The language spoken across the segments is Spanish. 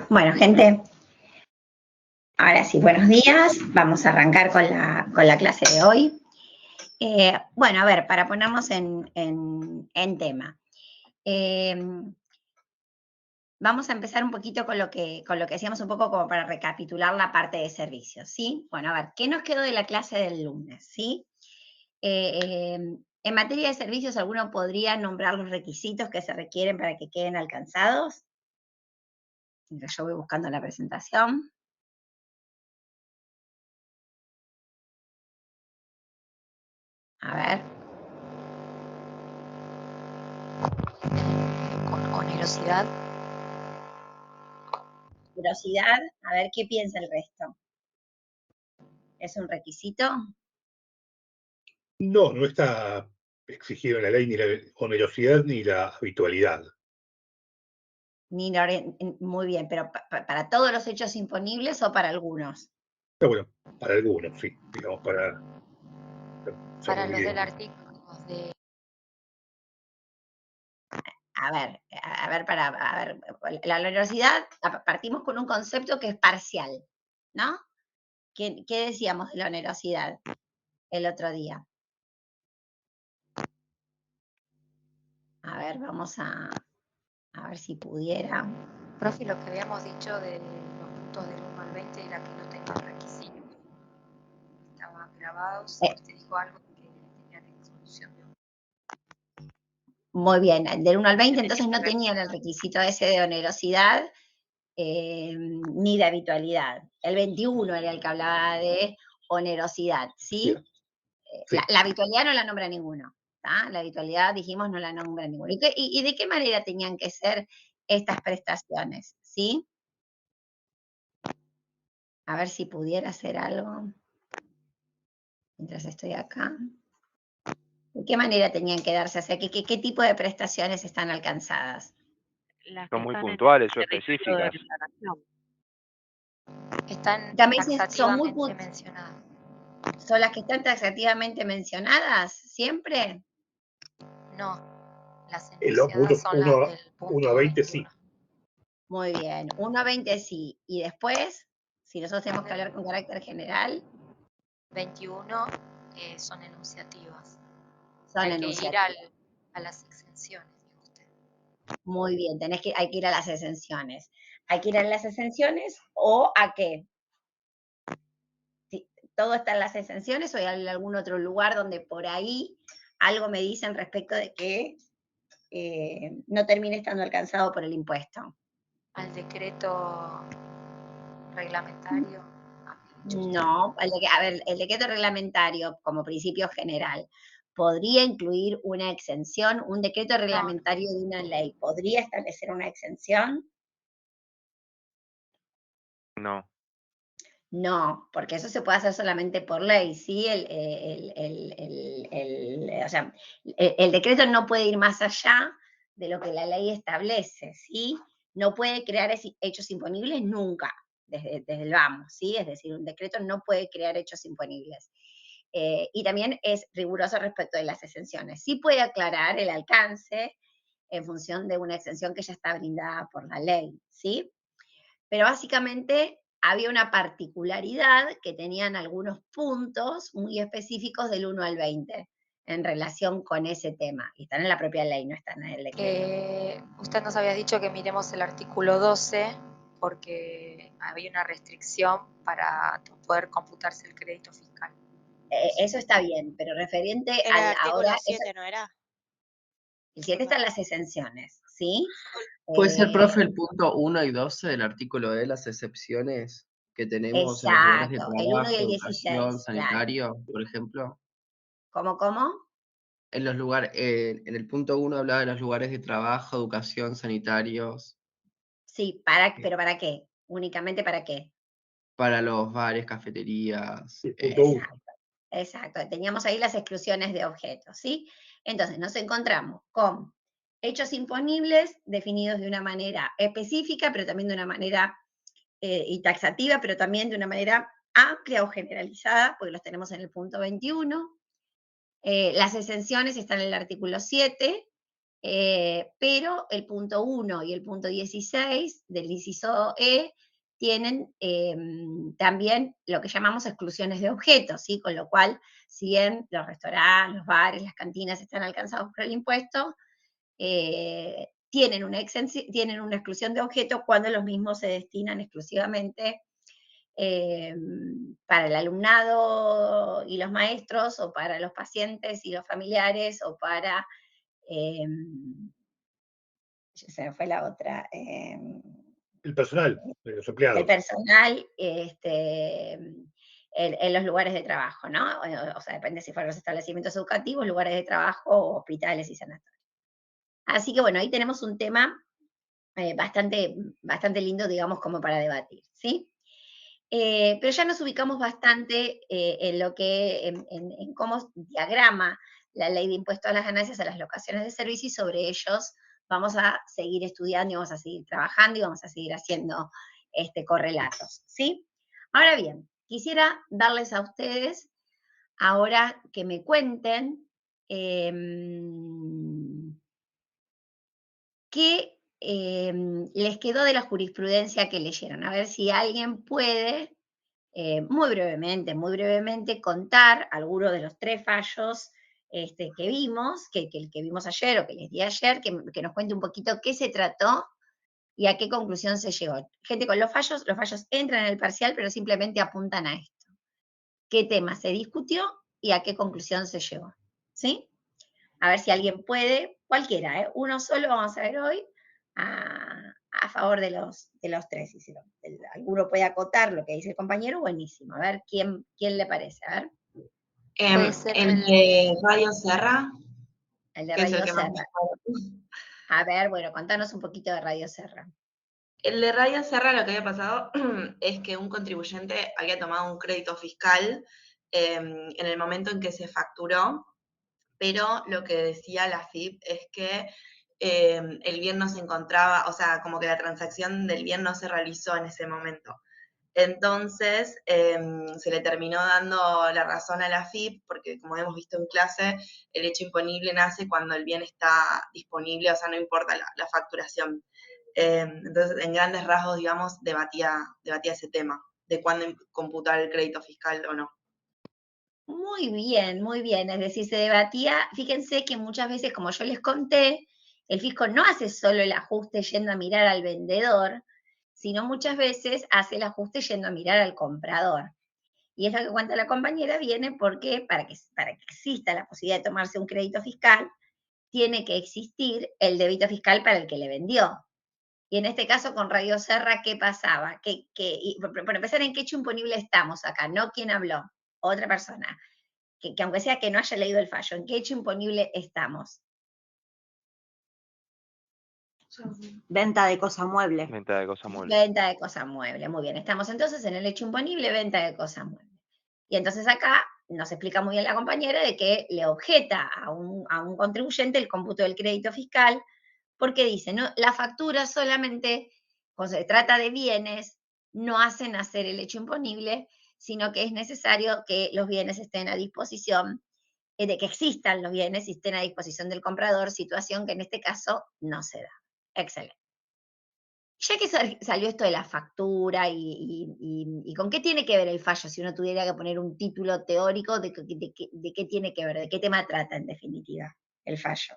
Bueno, gente, ahora sí, buenos días. Vamos a arrancar con la clase de hoy. Bueno, a ver, para ponernos en tema. Vamos a empezar un poquito con lo que decíamos un poco como para recapitular la parte de servicios, ¿sí? Bueno, a ver, ¿qué nos quedó de la clase del lunes, sí? En materia de servicios, ¿alguno podría nombrar los requisitos que se requieren para que queden alcanzados? Mientras yo voy buscando la presentación. A ver. Con onerosidad. Onerosidad, a ver qué piensa el resto. ¿Es un requisito? No, no está exigido en la ley ni la onerosidad ni la habitualidad. Muy bien, pero ¿para todos los hechos imponibles o para algunos? Bueno, para algunos, sí, digamos, para los del artículo de... A ver, la onerosidad, partimos con un concepto que es parcial, ¿no? ¿Qué decíamos de la onerosidad el otro día? A ver, vamos a ver si pudiera. Profe, lo que habíamos dicho de los puntos del 1 al 20 era que no tenían requisitos. Estaban grabados, usted dijo algo que tenían exclusión de... Muy bien, del 1 al 20 entonces no tenían el requisito ese de onerosidad ni de habitualidad. El 21 era el que hablaba de onerosidad, ¿sí? Sí. La habitualidad no la nombra ninguno, ¿tá? La habitualidad, dijimos, no la nombra ninguno. ¿Y de qué manera tenían que ser estas prestaciones, sí? A ver si pudiera hacer algo mientras estoy acá. ¿De qué manera tenían que darse? O sea, ¿qué tipo de prestaciones están alcanzadas? Son muy puntuales o específicas. Están También taxativamente mencionadas. ¿Son las que están taxativamente mencionadas siempre? No, las enunciadas son las del punto 1 a 20, sí. Muy bien, 1 a 20 sí. Y después, si nosotros tenemos que hablar con carácter general. 21 son enunciativas. Son hay enunciativas. que ir a las exenciones, dijo usted. Muy bien, hay que ir a las exenciones. Hay que ir a las exenciones o a qué. ¿Todo está en las exenciones o hay algún otro lugar donde por ahí algo me dicen respecto de que no termine estando alcanzado por el impuesto? Al decreto reglamentario. No, el decreto reglamentario como principio general podría incluir una exención, un decreto reglamentario de una ley, ¿podría establecer una exención? No. No, porque eso se puede hacer solamente por ley, ¿sí? O sea, el decreto no puede ir más allá de lo que la ley establece, ¿sí? No puede crear hechos imponibles nunca, desde el vamos, ¿sí? Es decir, un decreto no puede crear hechos imponibles. Y también es riguroso respecto de las exenciones. Sí puede aclarar el alcance en función de una exención que ya está brindada por la ley, ¿sí? Pero básicamente había una particularidad que tenían algunos puntos muy específicos del 1 al 20 en relación con ese tema. Y están en la propia ley, no están en el decreto. Usted nos había dicho que miremos el artículo 12 porque había una restricción para poder computarse el crédito fiscal. Eso está bien, pero referente el al artículo ahora... 7, ¿no era? El 7 están las exenciones, ¿sí? ¿Puede ser, profe, el punto 1 y 12 del artículo de las excepciones que tenemos en los lugares de Exacto, el 1 y trabajo, el educación, 16, sanitario, por ejemplo? ¿Cómo? En los lugares, en el punto 1 hablaba de los lugares de trabajo, educación, sanitarios. Sí, pero ¿para qué? ¿Únicamente para qué? Para los bares, cafeterías. Exacto. Teníamos ahí las exclusiones de objetos, ¿sí? Entonces nos encontramos con hechos imponibles definidos de una manera específica, pero también de una manera y taxativa, pero también de una manera amplia o generalizada, porque los tenemos en el punto 21. Las exenciones están en el artículo 7, pero el punto 1 y el punto 16 del inciso E tienen también lo que llamamos exclusiones de objetos, ¿sí? Con lo cual, si bien los restaurantes, los bares, las cantinas están alcanzados por el impuesto, tienen una exclusión de objetos cuando los mismos se destinan exclusivamente para el alumnado y los maestros, o para los pacientes y los familiares, o para, se me fue la otra, el personal, los empleados. el personal en los lugares de trabajo, ¿no? O sea, depende si fueron los establecimientos educativos, lugares de trabajo, hospitales y sanatorios. Así que bueno, ahí tenemos un tema bastante lindo, digamos, como para debatir, ¿sí? Pero ya nos ubicamos bastante en lo que, en cómo diagrama la ley de impuesto a las ganancias a las locaciones de servicio, y sobre ellos vamos a seguir estudiando y vamos a seguir trabajando y vamos a seguir haciendo correlatos, ¿sí? Ahora bien, quisiera darles a ustedes, ahora que me cuenten qué les quedó de la jurisprudencia que leyeron. A ver si alguien puede muy brevemente contar alguno de los 3 fallos que vimos, que el que vimos ayer o que les di ayer, que nos cuente un poquito qué se trató y a qué conclusión se llegó. Gente, con los fallos entran en el parcial, pero simplemente apuntan a esto. ¿Qué tema se discutió y a qué conclusión se llegó? ¿Sí? A ver si alguien puede, cualquiera, uno solo vamos a ver hoy, a favor de los 3. Si alguno puede acotar lo que dice el compañero, buenísimo. A ver, ¿quién le parece? A ver. Puede ser el de Radio Serra. El de que es el Radio que más Serra. A ver, bueno, contanos un poquito de Radio Serra. El de Radio Serra, lo que había pasado es que un contribuyente había tomado un crédito fiscal en el momento en que se facturó, pero lo que decía la FIP es que el bien no se encontraba, o sea, como que la transacción del bien no se realizó en ese momento. Entonces, se le terminó dando la razón a la FIP, porque como hemos visto en clase, el hecho imponible nace cuando el bien está disponible, o sea, no importa la facturación. Entonces, en grandes rasgos, digamos, debatía ese tema, de cuándo computar el crédito fiscal o no. Muy bien. Es decir, se debatía, fíjense que muchas veces, como yo les conté, el fisco no hace solo el ajuste yendo a mirar al vendedor, sino muchas veces hace el ajuste yendo a mirar al comprador. Y es lo que cuenta la compañera, viene porque para que exista la posibilidad de tomarse un crédito fiscal, tiene que existir el débito fiscal para el que le vendió. Y en este caso con Radio Serra, ¿qué pasaba? Por empezar, ¿en qué hecho imponible estamos acá? No quién habló, otra persona. Que aunque sea que no haya leído el fallo, ¿en qué hecho imponible estamos? Venta de cosa mueble. Venta de cosa mueble. Venta de cosa mueble, muy bien. Estamos entonces en el hecho imponible, venta de cosa mueble. Y entonces acá nos explica muy bien la compañera de que le objeta a un contribuyente el cómputo del crédito fiscal, porque dice, no, la factura solamente, cuando se trata de bienes, no hacen hacer el hecho imponible, sino que es necesario que los bienes estén a disposición, de que existan los bienes y estén a disposición del comprador, situación que en este caso no se da. Excelente. Ya que salió esto de la factura y con qué tiene que ver el fallo, si uno tuviera que poner un título teórico de qué tiene que ver, de qué tema trata en definitiva el fallo.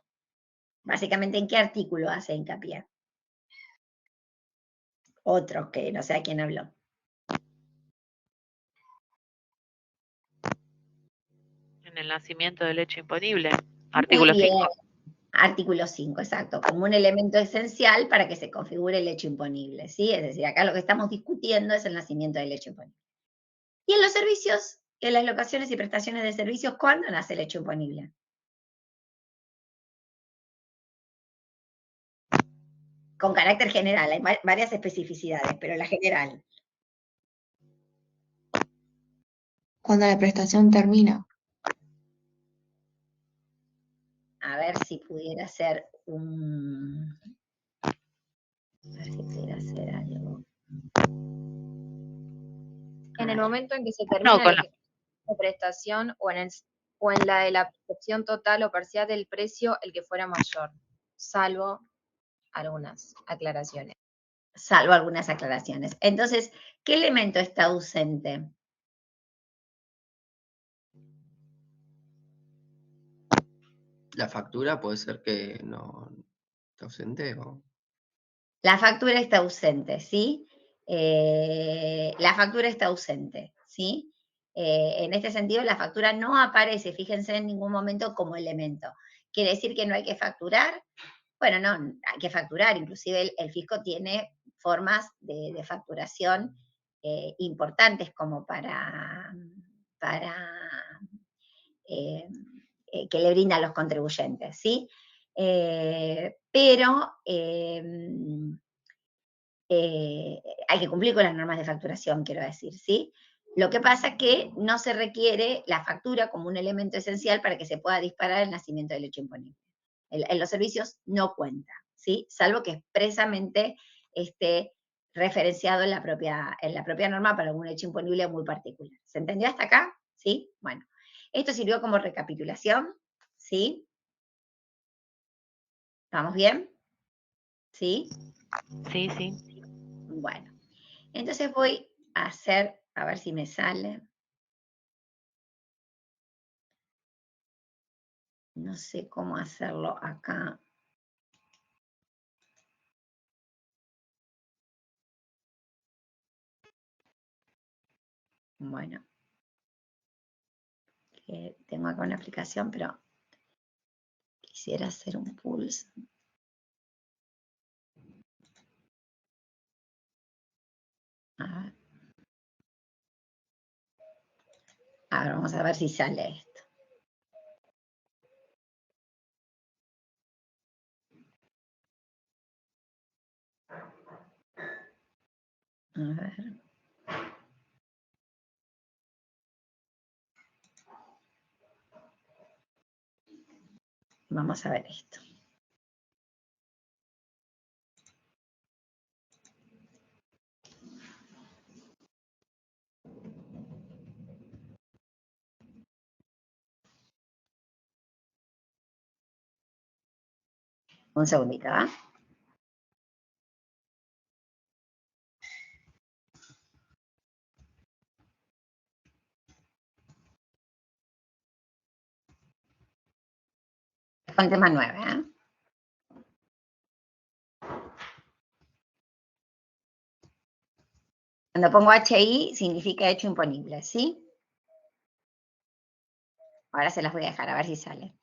Básicamente, ¿en qué artículo hace hincapié? Otro que no sé a quién habló. En el nacimiento del hecho imponible. Artículo 5. Artículo 5, exacto, como un elemento esencial para que se configure el hecho imponible, ¿sí? Es decir, acá lo que estamos discutiendo es el nacimiento del hecho imponible. Y en los servicios, en las locaciones y prestaciones de servicios, ¿cuándo nace el hecho imponible? Con carácter general, hay varias especificidades, pero la general. Cuando la prestación termina. a ver si pudiera hacer un... A ver si pudiera hacer algo. En el momento en que se termina la ejecución de prestación o en la de la percepción total o parcial del precio, el que fuera mayor, salvo algunas aclaraciones. Salvo algunas aclaraciones. Entonces, ¿qué elemento está ausente? La factura puede ser que no está ausente o... La factura está ausente, ¿sí? La factura está ausente, ¿sí? En este sentido, la factura no aparece, fíjense, en ningún momento como elemento. ¿Quiere decir que no hay que facturar? Bueno, no, hay que facturar. Inclusive el fisco tiene formas de facturación importantes como para que le brindan los contribuyentes, ¿sí? Pero hay que cumplir con las normas de facturación, quiero decir, ¿sí? Lo que pasa es que no se requiere la factura como un elemento esencial para que se pueda disparar el nacimiento del hecho imponible. En los servicios no cuenta, ¿sí? Salvo que expresamente esté referenciado en la propia norma para algún hecho imponible muy particular. ¿Se entendió hasta acá? ¿Sí? Bueno, esto sirvió como recapitulación, ¿sí? ¿Estamos bien? ¿Sí? Sí, sí. Bueno, entonces voy a hacer, a ver si me sale. No sé cómo hacerlo acá. Bueno, tengo acá una aplicación, pero quisiera hacer un pulse. A ver, vamos a ver si sale esto. A ver. Vamos a ver esto. Un segundito, ¿ah? Con tema 9, ¿eh? Cuando pongo HI significa hecho imponible, ¿sí? Ahora se las voy a dejar a ver si sale.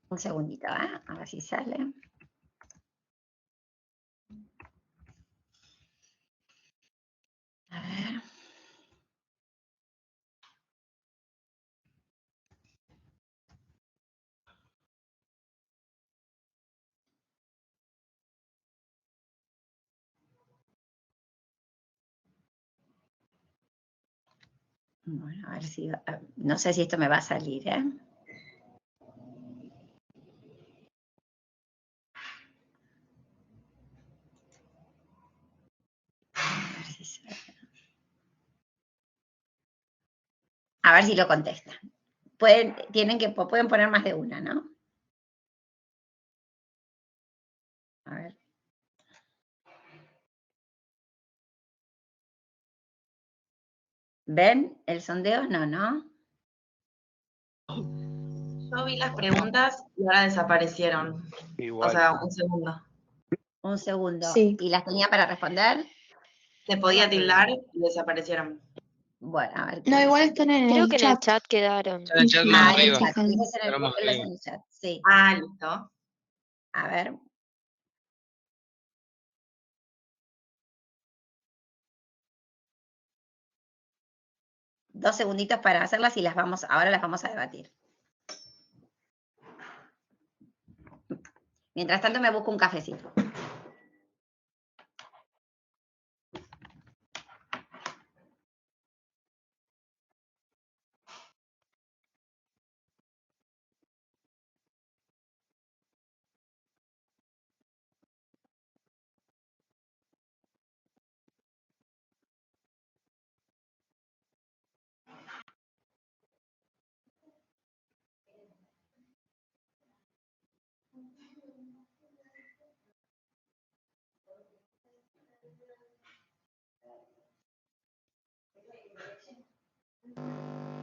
Un segundito, ¿eh? A ver si sale. A ver. Bueno, a ver si... No sé si esto me va a salir, ¿eh? A ver si sale. A ver si lo contestan. Pueden poner más de una, ¿no? A ver. ¿Ven el sondeo? No. Yo vi las preguntas y ahora desaparecieron. Igual. O sea, un segundo. Un segundo. Sí. ¿Y las tenía para responder? Se podía tildar y desaparecieron. Bueno, a ver. No, igual están en Creo el que en el chat quedaron. En el chat más En el arriba. chat. Fíjense en el Pero más Google, arriba. en el chat. Sí. Ah, listo. A ver. Dos segunditos para hacerlas y ahora las vamos a debatir. Mientras tanto me busco un cafecito.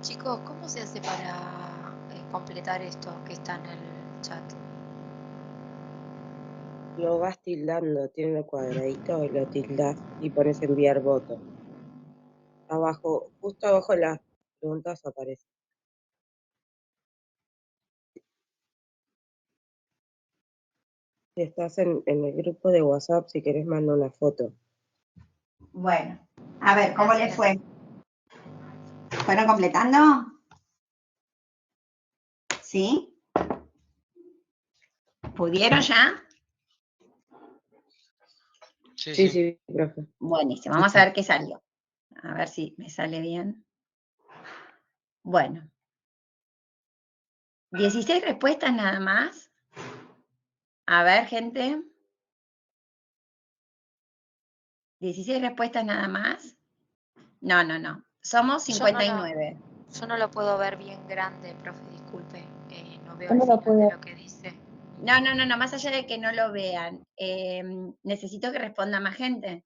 Chicos, ¿cómo se hace para completar esto que está en el chat? Lo vas tildando, tiene un cuadradito y lo tildas y pones enviar voto. Abajo, justo abajo de las preguntas aparece. Si estás en el grupo de WhatsApp, si querés manda una foto. Bueno, a ver, ¿cómo les fue? ¿Fueron completando? ¿Sí? ¿Pudieron ya? Sí, profe. Buenísimo, vamos a ver qué salió. A ver si me sale bien. Bueno. 16 respuestas nada más. A ver, gente. 16 respuestas nada más. No. Somos 59. Yo no lo puedo ver bien grande, profe, disculpe. No veo ¿Cómo el lo final de puedo? lo que dice. No, más allá de que no lo vean. Necesito que responda más gente.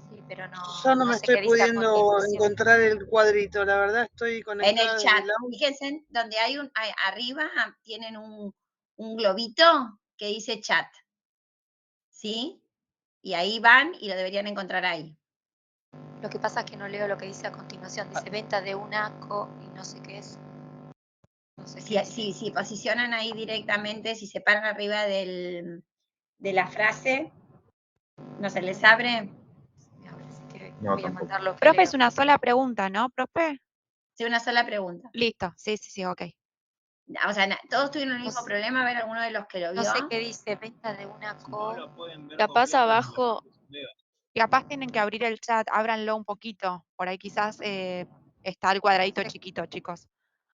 Sí, pero Yo no me sé qué estoy dice a pudiendo continuación. encontrar el cuadrito, la verdad estoy En conectada el desde chat, la U. fíjense, donde hay arriba tienen un globito que dice chat. ¿Sí? Y ahí van y lo deberían encontrar ahí. Lo que pasa es que no leo lo que dice a continuación. Dice venta de un ACO y no sé qué es. No sé qué dice. Si posicionan ahí directamente, si se paran arriba de la frase, ¿no se les abre? A ver, si quiere, No, voy a tampoco. mandar lo que Profe, leo. es una sola pregunta, ¿no, profe? Sí, una sola pregunta. Listo, sí, ok. O sea, todos tuvieron el mismo problema, a ver alguno de los que lo vio. No sé qué dice venta de un ACO. Capaz abajo. Capaz tienen que abrir el chat, ábranlo un poquito. Por ahí quizás está el cuadradito chiquito, chicos.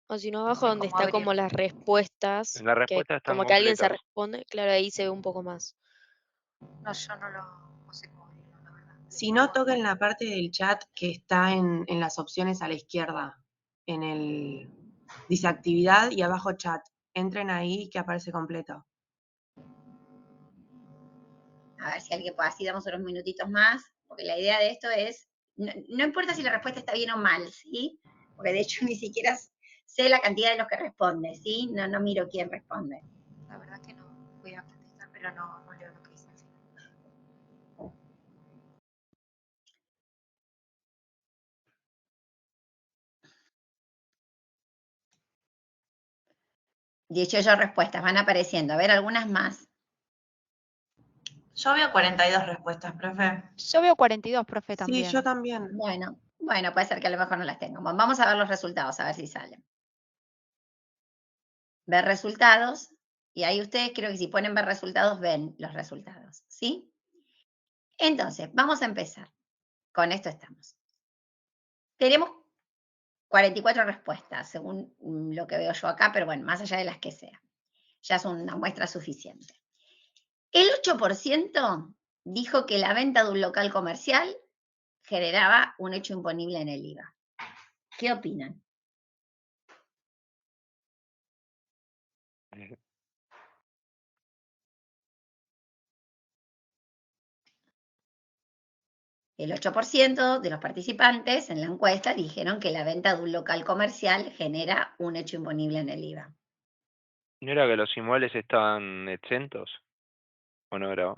O si no, abajo donde está como las respuestas. En la respuesta están como que alguien se completas. responde, claro, ahí se ve un poco más. No, yo no sé cómo abrirlo, la verdad. Si no, toquen la parte del chat que está en las opciones a la izquierda. En el dice actividad y abajo chat. Entren ahí que aparece completo. A ver si alguien puede, así damos unos minutitos más, porque la idea de esto es, no importa si la respuesta está bien o mal, ¿sí? Porque de hecho ni siquiera sé la cantidad de los que responden, ¿sí? No miro quién responde. La verdad que no voy a contestar, pero no leo lo que dice al final. 18 respuestas van apareciendo. A ver, algunas más. Yo veo 42 respuestas, profe. Yo veo 42, profe, también. Sí, yo también. Bueno, puede ser que a lo mejor no las tengo. Vamos a ver los resultados, a ver si salen. Ver resultados, y ahí ustedes creo que si ponen ver resultados, ven los resultados, ¿sí? Entonces, vamos a empezar. Con esto estamos. Tenemos 44 respuestas, según lo que veo yo acá, pero bueno, más allá de las que sean. Ya es una muestra suficiente. El 8% dijo que la venta de un local comercial generaba un hecho imponible en el IVA. ¿Qué opinan? El 8% de los participantes en la encuesta dijeron que la venta de un local comercial genera un hecho imponible en el IVA. ¿No era que los inmuebles estaban exentos? ¿O no era?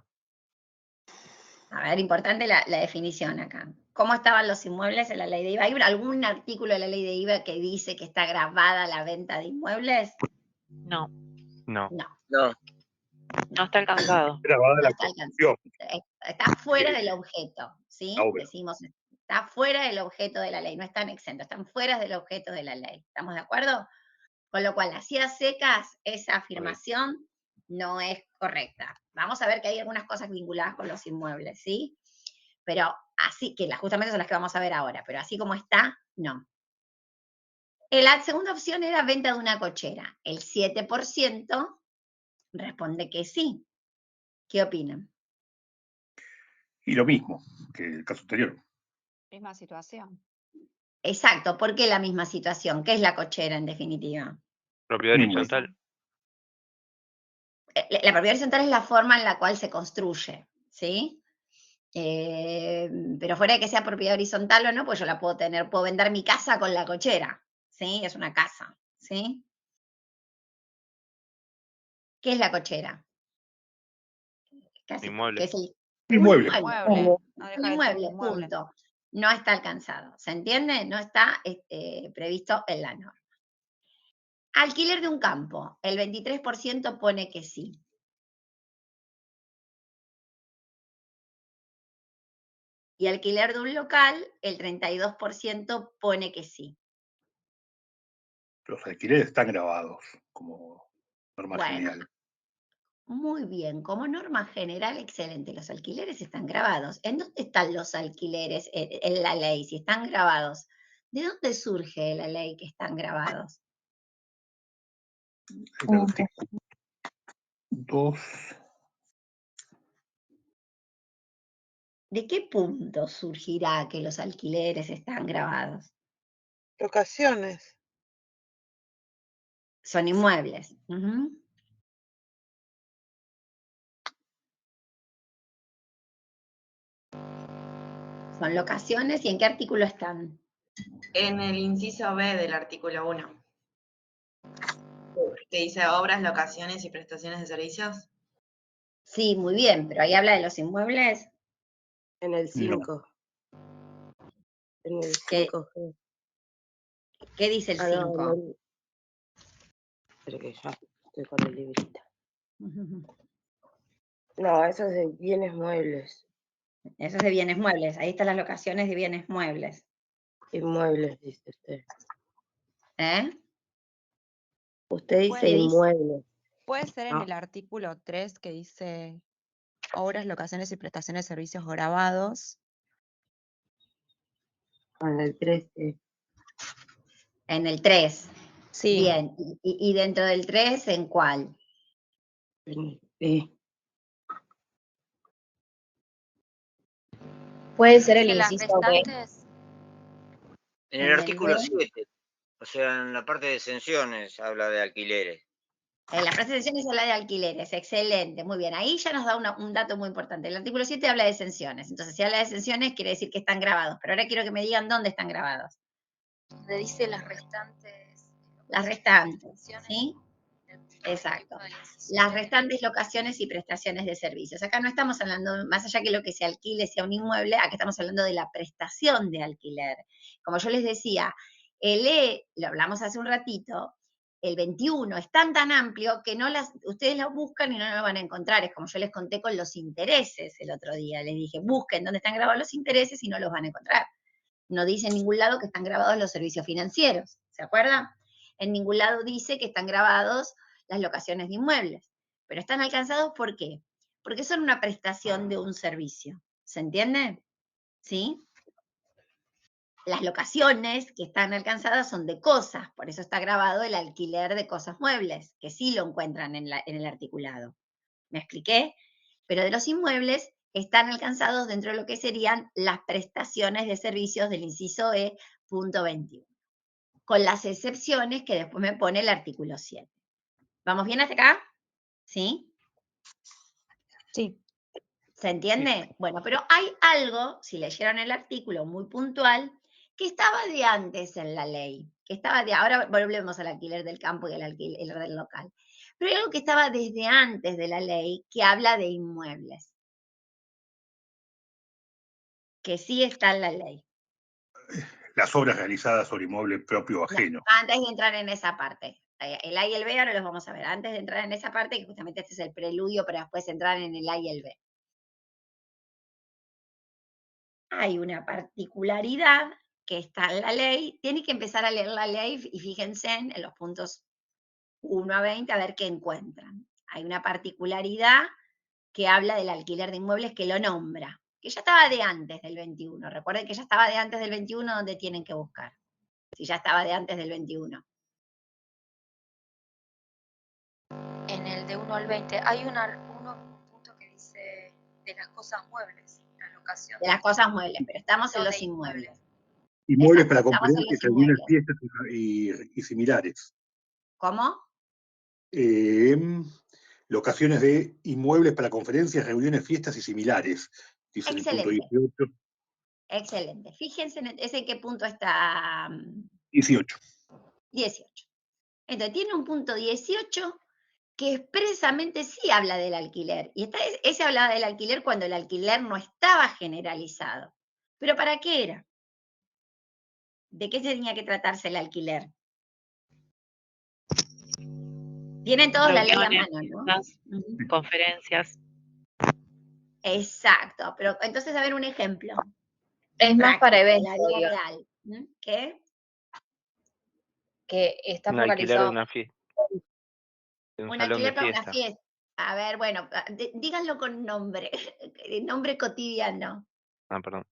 A ver, importante la definición acá. ¿Cómo estaban los inmuebles en la ley de IVA? ¿Hay algún artículo de la ley de IVA que dice que está grabada la venta de inmuebles? No. No. No está alcanzado. Grabada No la está alcanzado. Está fuera del objeto, ¿sí? La obra. Decimos, está fuera del objeto de la ley, no están exentos, están fuera del objeto de la ley. ¿Estamos de acuerdo? Con lo cual, así a secas, esa afirmación no es correcta. Vamos a ver que hay algunas cosas vinculadas con los inmuebles, ¿sí? Pero así, que justamente son las que vamos a ver ahora, pero así como está, no. La segunda opción era venta de una cochera. El 7% responde que sí. ¿Qué opinan? Y lo mismo que el caso anterior. Misma situación. Exacto, ¿por qué la misma situación? ¿Qué es la cochera en definitiva? Propiedad horizontal. La propiedad horizontal es la forma en la cual se construye, ¿sí? Pero fuera de que sea propiedad horizontal o no, pues yo la puedo tener, puedo vender mi casa con la cochera, ¿sí? Es una casa, ¿sí? ¿Qué es la cochera? Inmueble. ¿Qué es el Inmueble. Inmueble. No deja de ser un inmueble, inmueble. punto. No está alcanzado, ¿se entiende? No está previsto en la norma. Alquiler de un campo, el 23% pone que sí. Y alquiler de un local, el 32% pone que sí. Los alquileres están grabados como norma Bueno, general. muy bien, como norma general, excelente. Los alquileres están grabados. ¿En dónde están los alquileres en la ley? Si están grabados, ¿de dónde surge la ley que están grabados? El artículo 2. ¿De qué punto surgirá que los alquileres están grabados? Locaciones. Son inmuebles. Ujú. Son locaciones. ¿Y en qué artículo están? En el inciso B del artículo 1. Que dice obras, locaciones y prestaciones de servicios. Sí, muy bien, pero ahí habla de los inmuebles. En el 5. En el 5G. ¿Qué dice el 5? No. Espera que ya estoy con el librito. No, eso es de bienes muebles. Eso es de bienes muebles. Ahí están las locaciones de bienes muebles. Inmuebles, dice usted. ¿Eh? Usted dice inmuebles. Puede ser en No. el artículo 3 que dice obras, locaciones y prestaciones de servicios grabados. En el 13. En el 3. Sí. Bien. ¿Y dentro del 3, en cuál? Puede ser el Dice las inciso B. restantes. En el artículo 7, o sea, en la parte de exenciones habla de alquileres. En la frase de exenciones habla de alquileres, excelente, muy bien. Ahí ya nos da un dato muy importante. El artículo 7 habla de exenciones. Entonces, si habla de exenciones, quiere decir que están grabados. Pero ahora quiero que me digan dónde están grabados. Donde dice las restantes. Las restantes, ¿sí? Exacto. Las restantes locaciones y prestaciones de servicios. Acá no estamos hablando, más allá que lo que se alquile sea un inmueble, acá estamos hablando de la prestación de alquiler. Como yo les decía, lo hablamos hace un ratito, el 21 es tan amplio que ustedes lo buscan y no lo van a encontrar. Es como yo les conté con los intereses el otro día. Les dije, busquen dónde están grabados los intereses y no los van a encontrar. No dice en ningún lado que están grabados los servicios financieros, ¿se acuerdan? En ningún lado dice que están grabados las locaciones de inmuebles. Pero están alcanzados, ¿por qué? Porque son una prestación de un servicio. ¿Se entiende? ¿Sí? Las locaciones que están alcanzadas son de cosas, por eso está grabado el alquiler de cosas muebles, que sí lo encuentran en el articulado. ¿Me expliqué? Pero de los inmuebles están alcanzados dentro de lo que serían las prestaciones de servicios del inciso E, punto 21, con las excepciones que después me pone el artículo 7. ¿Vamos bien hasta acá? ¿Sí? Sí. ¿Se entiende? Bueno, pero hay algo, si leyeron el artículo muy puntual, que estaba de antes en la ley, ahora volvemos al alquiler del campo y al alquiler del local, pero hay algo que estaba desde antes de la ley que habla de inmuebles, que sí está en la ley. Las obras realizadas sobre inmueble propio o ajeno. No, antes de entrar en esa parte. El A y el B ahora los vamos a ver. Antes de entrar en esa parte, que justamente este es el preludio para después entrar en el A y el B. Hay una particularidad que está en la ley. Tienen que empezar a leer la ley y fíjense en los puntos 1 a 20 a ver qué encuentran. Hay una particularidad que habla del alquiler de inmuebles que lo nombra, que ya estaba de antes del 21. Recuerden que ya estaba de antes del 21 donde tienen que buscar. Si ya estaba de antes del 21. En el de 1 al 20 hay un punto que dice de las cosas muebles, la locación. De las cosas muebles, pero estamos en los inmuebles. Inmuebles para estamos en conferencias, los reuniones, inmuebles. fiestas y similares. ¿Cómo? Locaciones de inmuebles para conferencias, reuniones, fiestas y similares. Dice en el punto 18. Excelente. Fíjense en qué punto está. 18. 18. Entonces tiene un punto 18 que expresamente sí habla del alquiler. Y ese hablaba del alquiler cuando el alquiler no estaba generalizado. ¿Pero para qué era? ¿De qué tenía que tratarse el alquiler? Tienen todos la ley a mano, ¿no? Conferencias. Exacto, pero entonces a ver un ejemplo. Es más para eventos. La vida real. ¿Qué? Que está Un alquiler de focalizado. una fiesta. Un alquiler para una fiesta. A ver, bueno, díganlo con nombre, nombre cotidiano. Ah, perdón.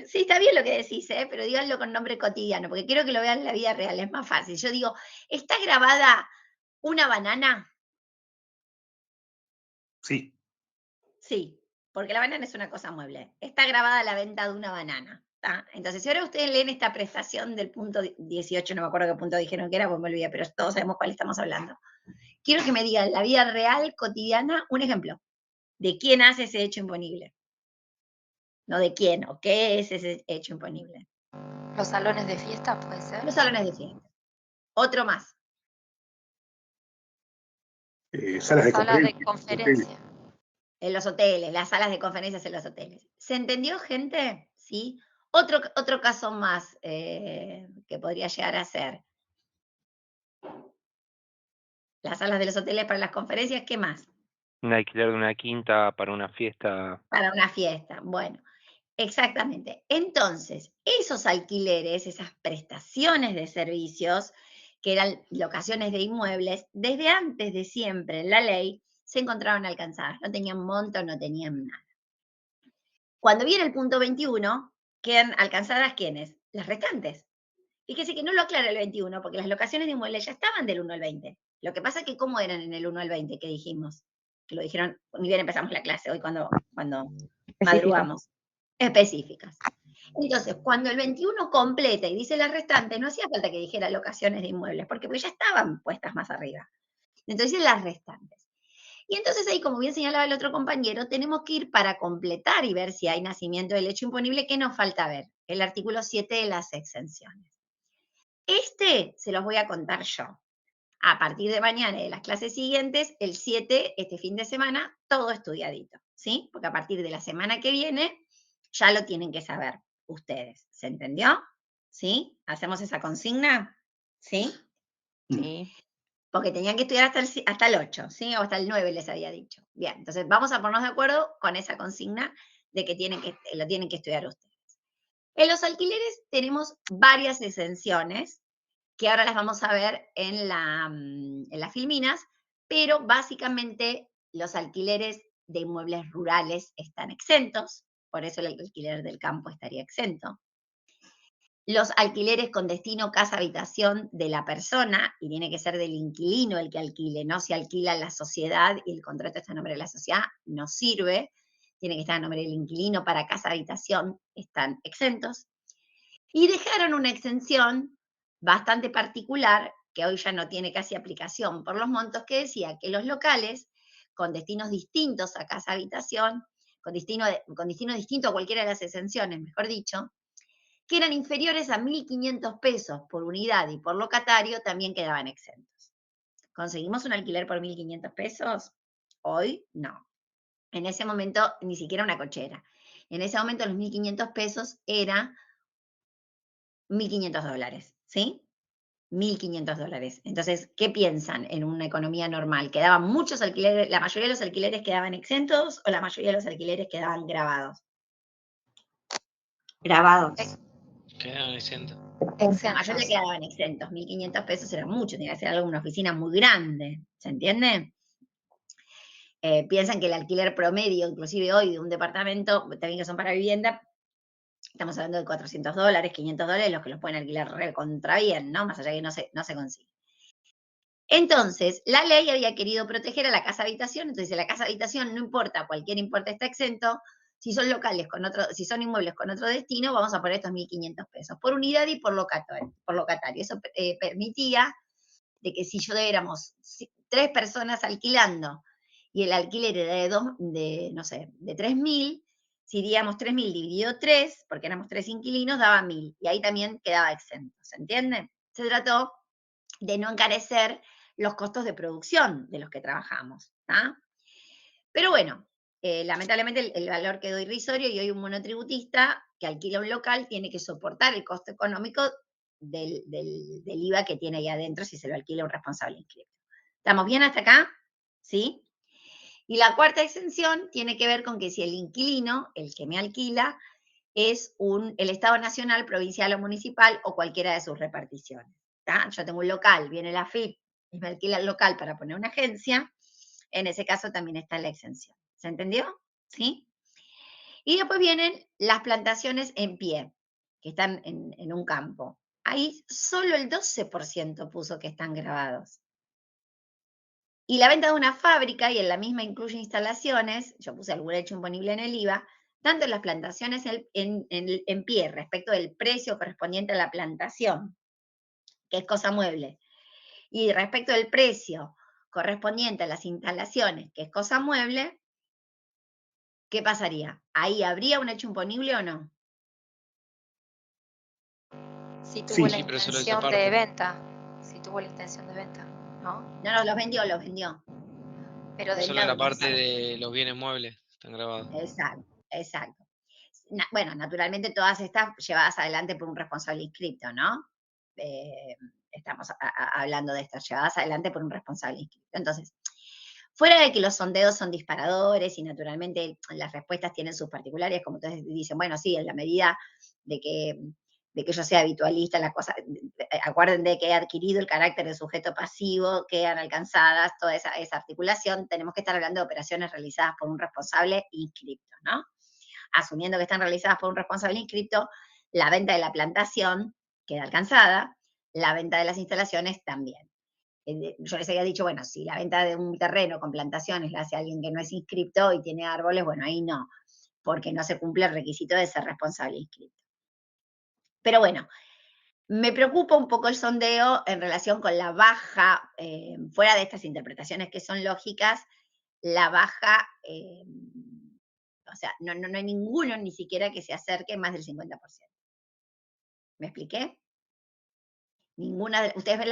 Sí, está bien lo que decís, pero díganlo con nombre cotidiano, porque quiero que lo vean en la vida real, es más fácil. Yo digo, ¿está grabada una banana? Sí. Sí, porque la banana es una cosa mueble. Está grabada la venta de una banana. ¿Tá? Entonces, si ahora ustedes leen esta prestación del punto 18, no me acuerdo qué punto dijeron que era, pues me olvidé, pero todos sabemos cuál estamos hablando. Quiero que me digan en la vida real, cotidiana, un ejemplo de quién hace ese hecho imponible. No de quién o qué es ese hecho imponible. Los salones de fiesta, puede ser. Los salones de fiesta. Otro más. Salas de conferencia. En los hoteles, las salas de conferencias en los hoteles. ¿Se entendió, gente? ¿Sí? Otro caso más que podría llegar a ser. Las salas de los hoteles para las conferencias, ¿qué más? Un alquiler de una quinta para una fiesta. Para una fiesta, bueno, exactamente. Entonces, esos alquileres, esas prestaciones de servicios, que eran locaciones de inmuebles, desde antes de siempre en la ley, se encontraban alcanzadas. No tenían monto, no tenían nada. Cuando viene el punto 21, quedan alcanzadas ¿quiénes? Las restantes. Fíjese que no lo aclara el 21, porque las locaciones de inmuebles ya estaban del 1 al 20. Lo que pasa es que ¿cómo eran en el 1 al 20 que dijimos? Que lo dijeron, ni bien empezamos la clase hoy cuando madrugamos. Específicas. Entonces, cuando el 21 completa y dice las restantes, no hacía falta que dijera locaciones de inmuebles, porque ya estaban puestas más arriba. Entonces, las restantes. Y entonces ahí, como bien señalaba el otro compañero, tenemos que ir para completar y ver si hay nacimiento del hecho imponible. ¿Qué nos falta ver? El artículo 7 de las exenciones. Se los voy a contar yo. A partir de mañana y de las clases siguientes, el 7, este fin de semana, todo estudiadito, ¿sí? Porque a partir de la semana que viene, ya lo tienen que saber ustedes. ¿Se entendió? ¿Sí? ¿Hacemos esa consigna? ¿Sí? Sí. Porque tenían que estudiar hasta el 8, ¿sí? O hasta el 9 les había dicho. Bien, entonces vamos a ponernos de acuerdo con esa consigna de que lo tienen que estudiar ustedes. En los alquileres tenemos varias exenciones, que ahora las vamos a ver en las filminas, pero básicamente los alquileres de inmuebles rurales están exentos, por eso el alquiler del campo estaría exento. Los alquileres con destino casa-habitación de la persona, y tiene que ser del inquilino el que alquile, no se alquila la sociedad y el contrato está a nombre de la sociedad, no sirve, tiene que estar a nombre del inquilino para casa-habitación, están exentos. Y dejaron una exención bastante particular, que hoy ya no tiene casi aplicación por los montos, que decía que los locales con destinos distintos a casa habitación, con destino distinto a cualquiera de las exenciones, mejor dicho, que eran inferiores a 1.500 pesos por unidad y por locatario, también quedaban exentos. ¿Conseguimos un alquiler por 1.500 pesos? Hoy no. En ese momento ni siquiera una cochera. En ese momento los 1.500 pesos era $1.500, ¿sí? $1.500. Entonces, ¿qué piensan en una economía normal? ¿Quedaban muchos alquileres, la mayoría de los alquileres quedaban exentos o la mayoría de los alquileres quedaban grabados? Grabados. Quedaban exentos. La mayoría quedaban exentos. 1.500 pesos era mucho, tenía que ser algo en una oficina muy grande. ¿Se entiende? Piensan que el alquiler promedio, inclusive hoy, de un departamento, también que son para vivienda, estamos hablando de $400, $500, los que los pueden alquilar recontra bien, ¿no? Más allá que no se consigue. Entonces, la ley había querido proteger a la casa habitación, entonces la casa habitación no importa, cualquier importe está exento. Si son locales si son inmuebles con otro destino, vamos a poner estos 1.500 pesos por unidad y por locatario. Eso permitía de que si yo éramos 3 personas alquilando y el alquiler era de 3.000, si diríamos 3.000 dividido 3, porque éramos 3 inquilinos, daba 1.000, y ahí también quedaba exento, ¿se entiende? Se trató de no encarecer los costos de producción de los que trabajamos, ¿tá? Pero bueno, lamentablemente el valor quedó irrisorio y hoy un monotributista que alquila un local tiene que soportar el costo económico del IVA que tiene ahí adentro si se lo alquila un responsable inscripto. ¿Estamos bien hasta acá? ¿Sí? Y la cuarta exención tiene que ver con que si el inquilino, el que me alquila, es el Estado nacional, provincial o municipal o cualquiera de sus reparticiones. ¿Tá? Yo tengo un local, viene la AFIP y me alquila el local para poner una agencia, en ese caso también está la exención. ¿Se entendió? ¿Sí? Y después vienen las plantaciones en pie, que están en un campo. Ahí solo el 12% puso que están grabados. Y la venta de una fábrica, y en la misma incluye instalaciones, yo puse algún hecho imponible en el IVA, tanto en las plantaciones en pie respecto del precio correspondiente a la plantación, que es cosa mueble, y respecto del precio correspondiente a las instalaciones, que es cosa mueble, ¿qué pasaría? ¿Ahí habría un hecho imponible o no? Si tuvo la pero solo esa intención parte. de venta. Si tuvo la intención de venta, ¿no? No, los vendió. Pero de Solo la parte de los bienes muebles están grabados. Exacto. Bueno, naturalmente todas estas llevadas adelante por un responsable inscripto, ¿no? Estamos hablando de estas llevadas adelante por un responsable inscripto. Entonces, fuera de que los sondeos son disparadores y naturalmente las respuestas tienen sus particulares, como ustedes dicen, bueno, sí, en la medida de que yo sea habitualista, acuérdense que he adquirido el carácter de sujeto pasivo, quedan alcanzadas toda esa articulación, tenemos que estar hablando de operaciones realizadas por un responsable inscripto, ¿no? Asumiendo que están realizadas por un responsable inscripto, la venta de la plantación queda alcanzada, la venta de las instalaciones también. Yo les había dicho, bueno, si la venta de un terreno con plantaciones la hace alguien que no es inscripto y tiene árboles, bueno, ahí no, porque no se cumple el requisito de ser responsable inscripto. Pero bueno, me preocupa un poco el sondeo en relación con la baja, fuera de estas interpretaciones que son lógicas, la baja, o sea, no hay ninguno ni siquiera que se acerque más del 50%. ¿Me expliqué? ¿Ustedes ven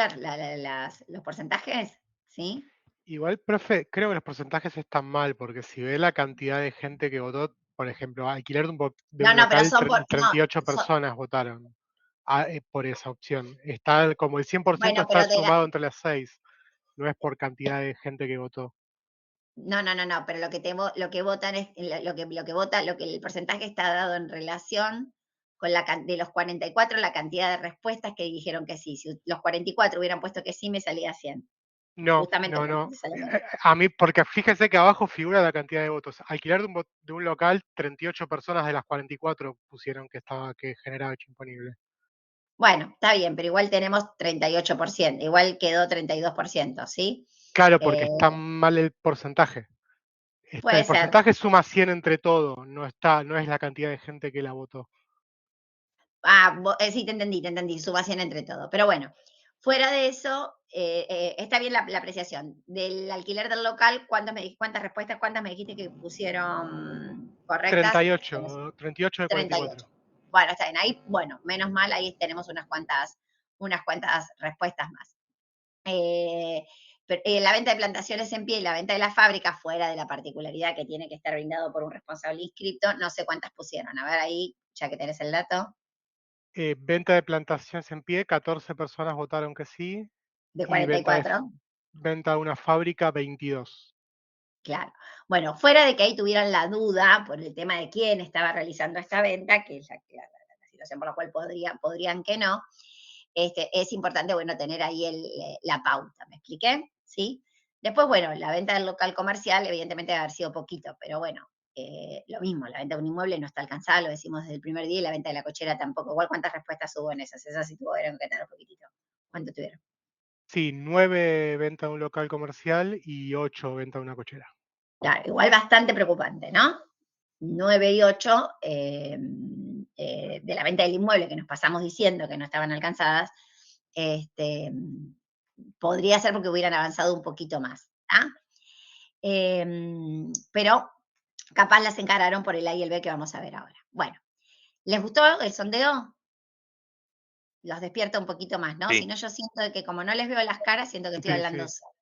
los porcentajes? ¿Sí? Igual, profe, creo que los porcentajes están mal, porque si ve la cantidad de gente que votó, por ejemplo, alquiler de un local, 38 personas votaron por esa opción. Está como el 100% está sumado entre las 6. No es por cantidad de gente que votó. No, pero lo que votan es lo que el porcentaje está dado en relación con de los 44, la cantidad de respuestas que dijeron que sí. Si los 44 hubieran puesto que sí, me salía 100. No. A mí, porque fíjese que abajo figura la cantidad de votos. Alquiler de un local, 38 personas de las 44 pusieron que generaba hecho imponible. Bueno, está bien, pero igual tenemos 38%, igual quedó 32%, ¿sí? Claro, porque está mal el porcentaje. El porcentaje suma 100 entre todo, no es la cantidad de gente que la votó. Sí, te entendí, suma 100 entre todo. Pero bueno, Fuera de eso, está bien la apreciación. Del alquiler del local, ¿cuántas respuestas, cuántas me dijiste que pusieron correctas? 38 de 44. Bueno, está bien. Ahí, bueno, menos mal, ahí tenemos unas cuantas respuestas más. La venta de plantaciones en pie y la venta de la fábrica, fuera de la particularidad que tiene que estar brindado por un responsable inscripto, no sé cuántas pusieron. A ver ahí, ya que tenés el dato. Venta de plantaciones en pie, 14 personas votaron que sí. ¿De 44? Venta de una fábrica, 22. Claro. Bueno, fuera de que ahí tuvieran la duda por el tema de quién estaba realizando esta venta, que es la situación por la cual podrían que no, es importante, bueno, tener ahí la pauta, ¿me expliqué? ¿Sí? Después, bueno, la venta del local comercial, evidentemente debe haber sido poquito, pero bueno, lo mismo, la venta de un inmueble no está alcanzada, lo decimos desde el primer día, y la venta de la cochera tampoco. Igual, ¿cuántas respuestas hubo en esas? Esas sí tuvieron que tener un poquitito. ¿Cuánto tuvieron? Sí, 9 venta de un local comercial y 8 venta de una cochera. Claro, igual bastante preocupante, ¿no? 9 y 8 de la venta del inmueble, que nos pasamos diciendo que no estaban alcanzadas, podría ser porque hubieran avanzado un poquito más. Pero capaz las encararon por el A y el B que vamos a ver ahora. Bueno, ¿les gustó el sondeo? Los despierta un poquito más, ¿no? Sí. Si no, yo siento que como no les veo las caras, siento que estoy Sí, hablando sí. sola.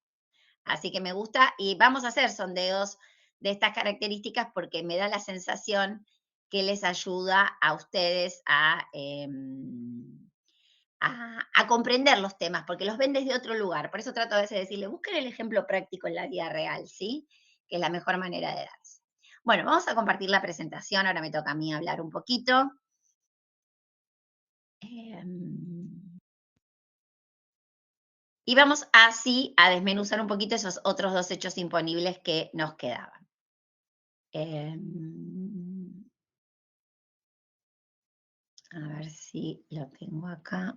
Así que me gusta, y vamos a hacer sondeos de estas características porque me da la sensación que les ayuda a ustedes a comprender los temas, porque los ven desde otro lugar. Por eso trato a veces de decirle, busquen el ejemplo práctico en la vida real, ¿sí? Que es la mejor manera de darse. Bueno, vamos a compartir la presentación. Ahora me toca a mí hablar un poquito. Y vamos así a desmenuzar un poquito esos otros dos hechos imponibles que nos quedaban. A ver si lo tengo acá.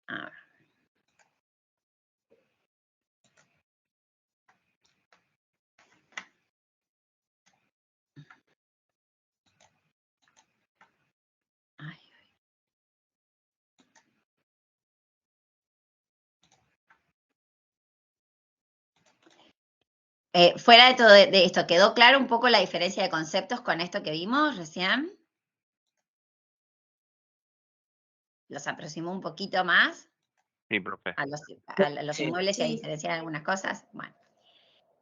A ver. Fuera de todo de esto, ¿quedó claro un poco la diferencia de conceptos con esto que vimos recién? ¿Los aproximó un poquito más? Sí, profe. A los inmuebles y a Sí. diferenciar algunas cosas.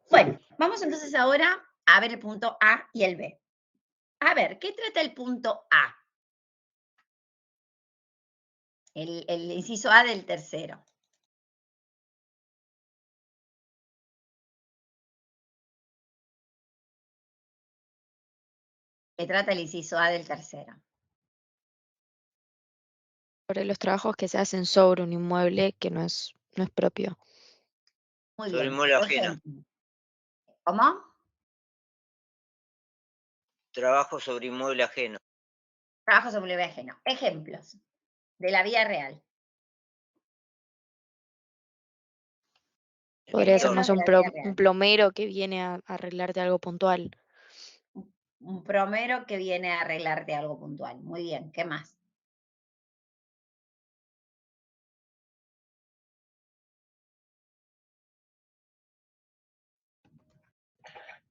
Bueno, vamos entonces ahora a ver el punto A y el B. A ver, ¿qué trata el punto A? El inciso A del tercero. ¿Qué trata el inciso A del tercero? Sobre los trabajos que se hacen sobre un inmueble que no es propio. Muy Sobre bien. inmueble ajeno. Ejemplo. ¿Cómo? Trabajo sobre inmueble ajeno. Trabajo sobre inmueble ajeno. Ejemplos de la vida real. Podría ser, no Ejemplos sé, de la vida real. un plomero que viene a arreglarte algo puntual. Un plomero que viene a arreglarte algo puntual. Muy bien, ¿qué más?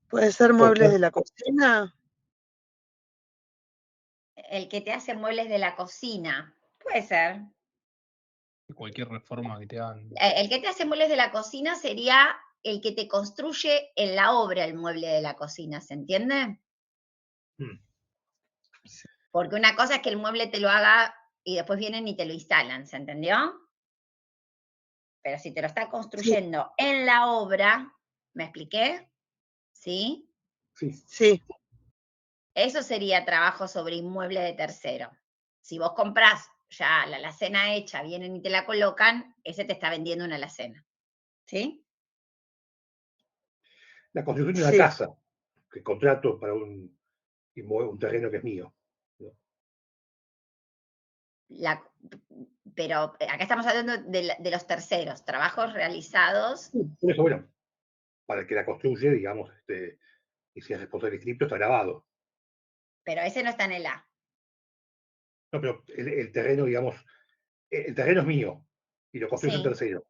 ¿Puede ser muebles de la cocina? El que te hace muebles de la cocina. Puede ser. Cualquier reforma que te hagan. El que te hace muebles de la cocina sería el que te construye en la obra el mueble de la cocina, ¿se entiende? Porque una cosa es que el mueble te lo haga y después vienen y te lo instalan, ¿se entendió? Pero si te lo está construyendo en la obra, ¿me expliqué? ¿Sí? Sí. Eso sería trabajo sobre inmueble de tercero. Si vos comprás ya la alacena hecha, vienen y te la colocan, ese te está vendiendo una alacena. ¿Sí? La construcción de una casa, que contrato para un terreno que es mío. pero acá estamos hablando de los terceros, trabajos realizados. Por eso, bueno, para el que la construye, digamos, y si es responsable del cripto, está grabado. Pero ese no está en el A. No, pero el terreno, digamos, el terreno es mío y lo construye un Sí. tercero.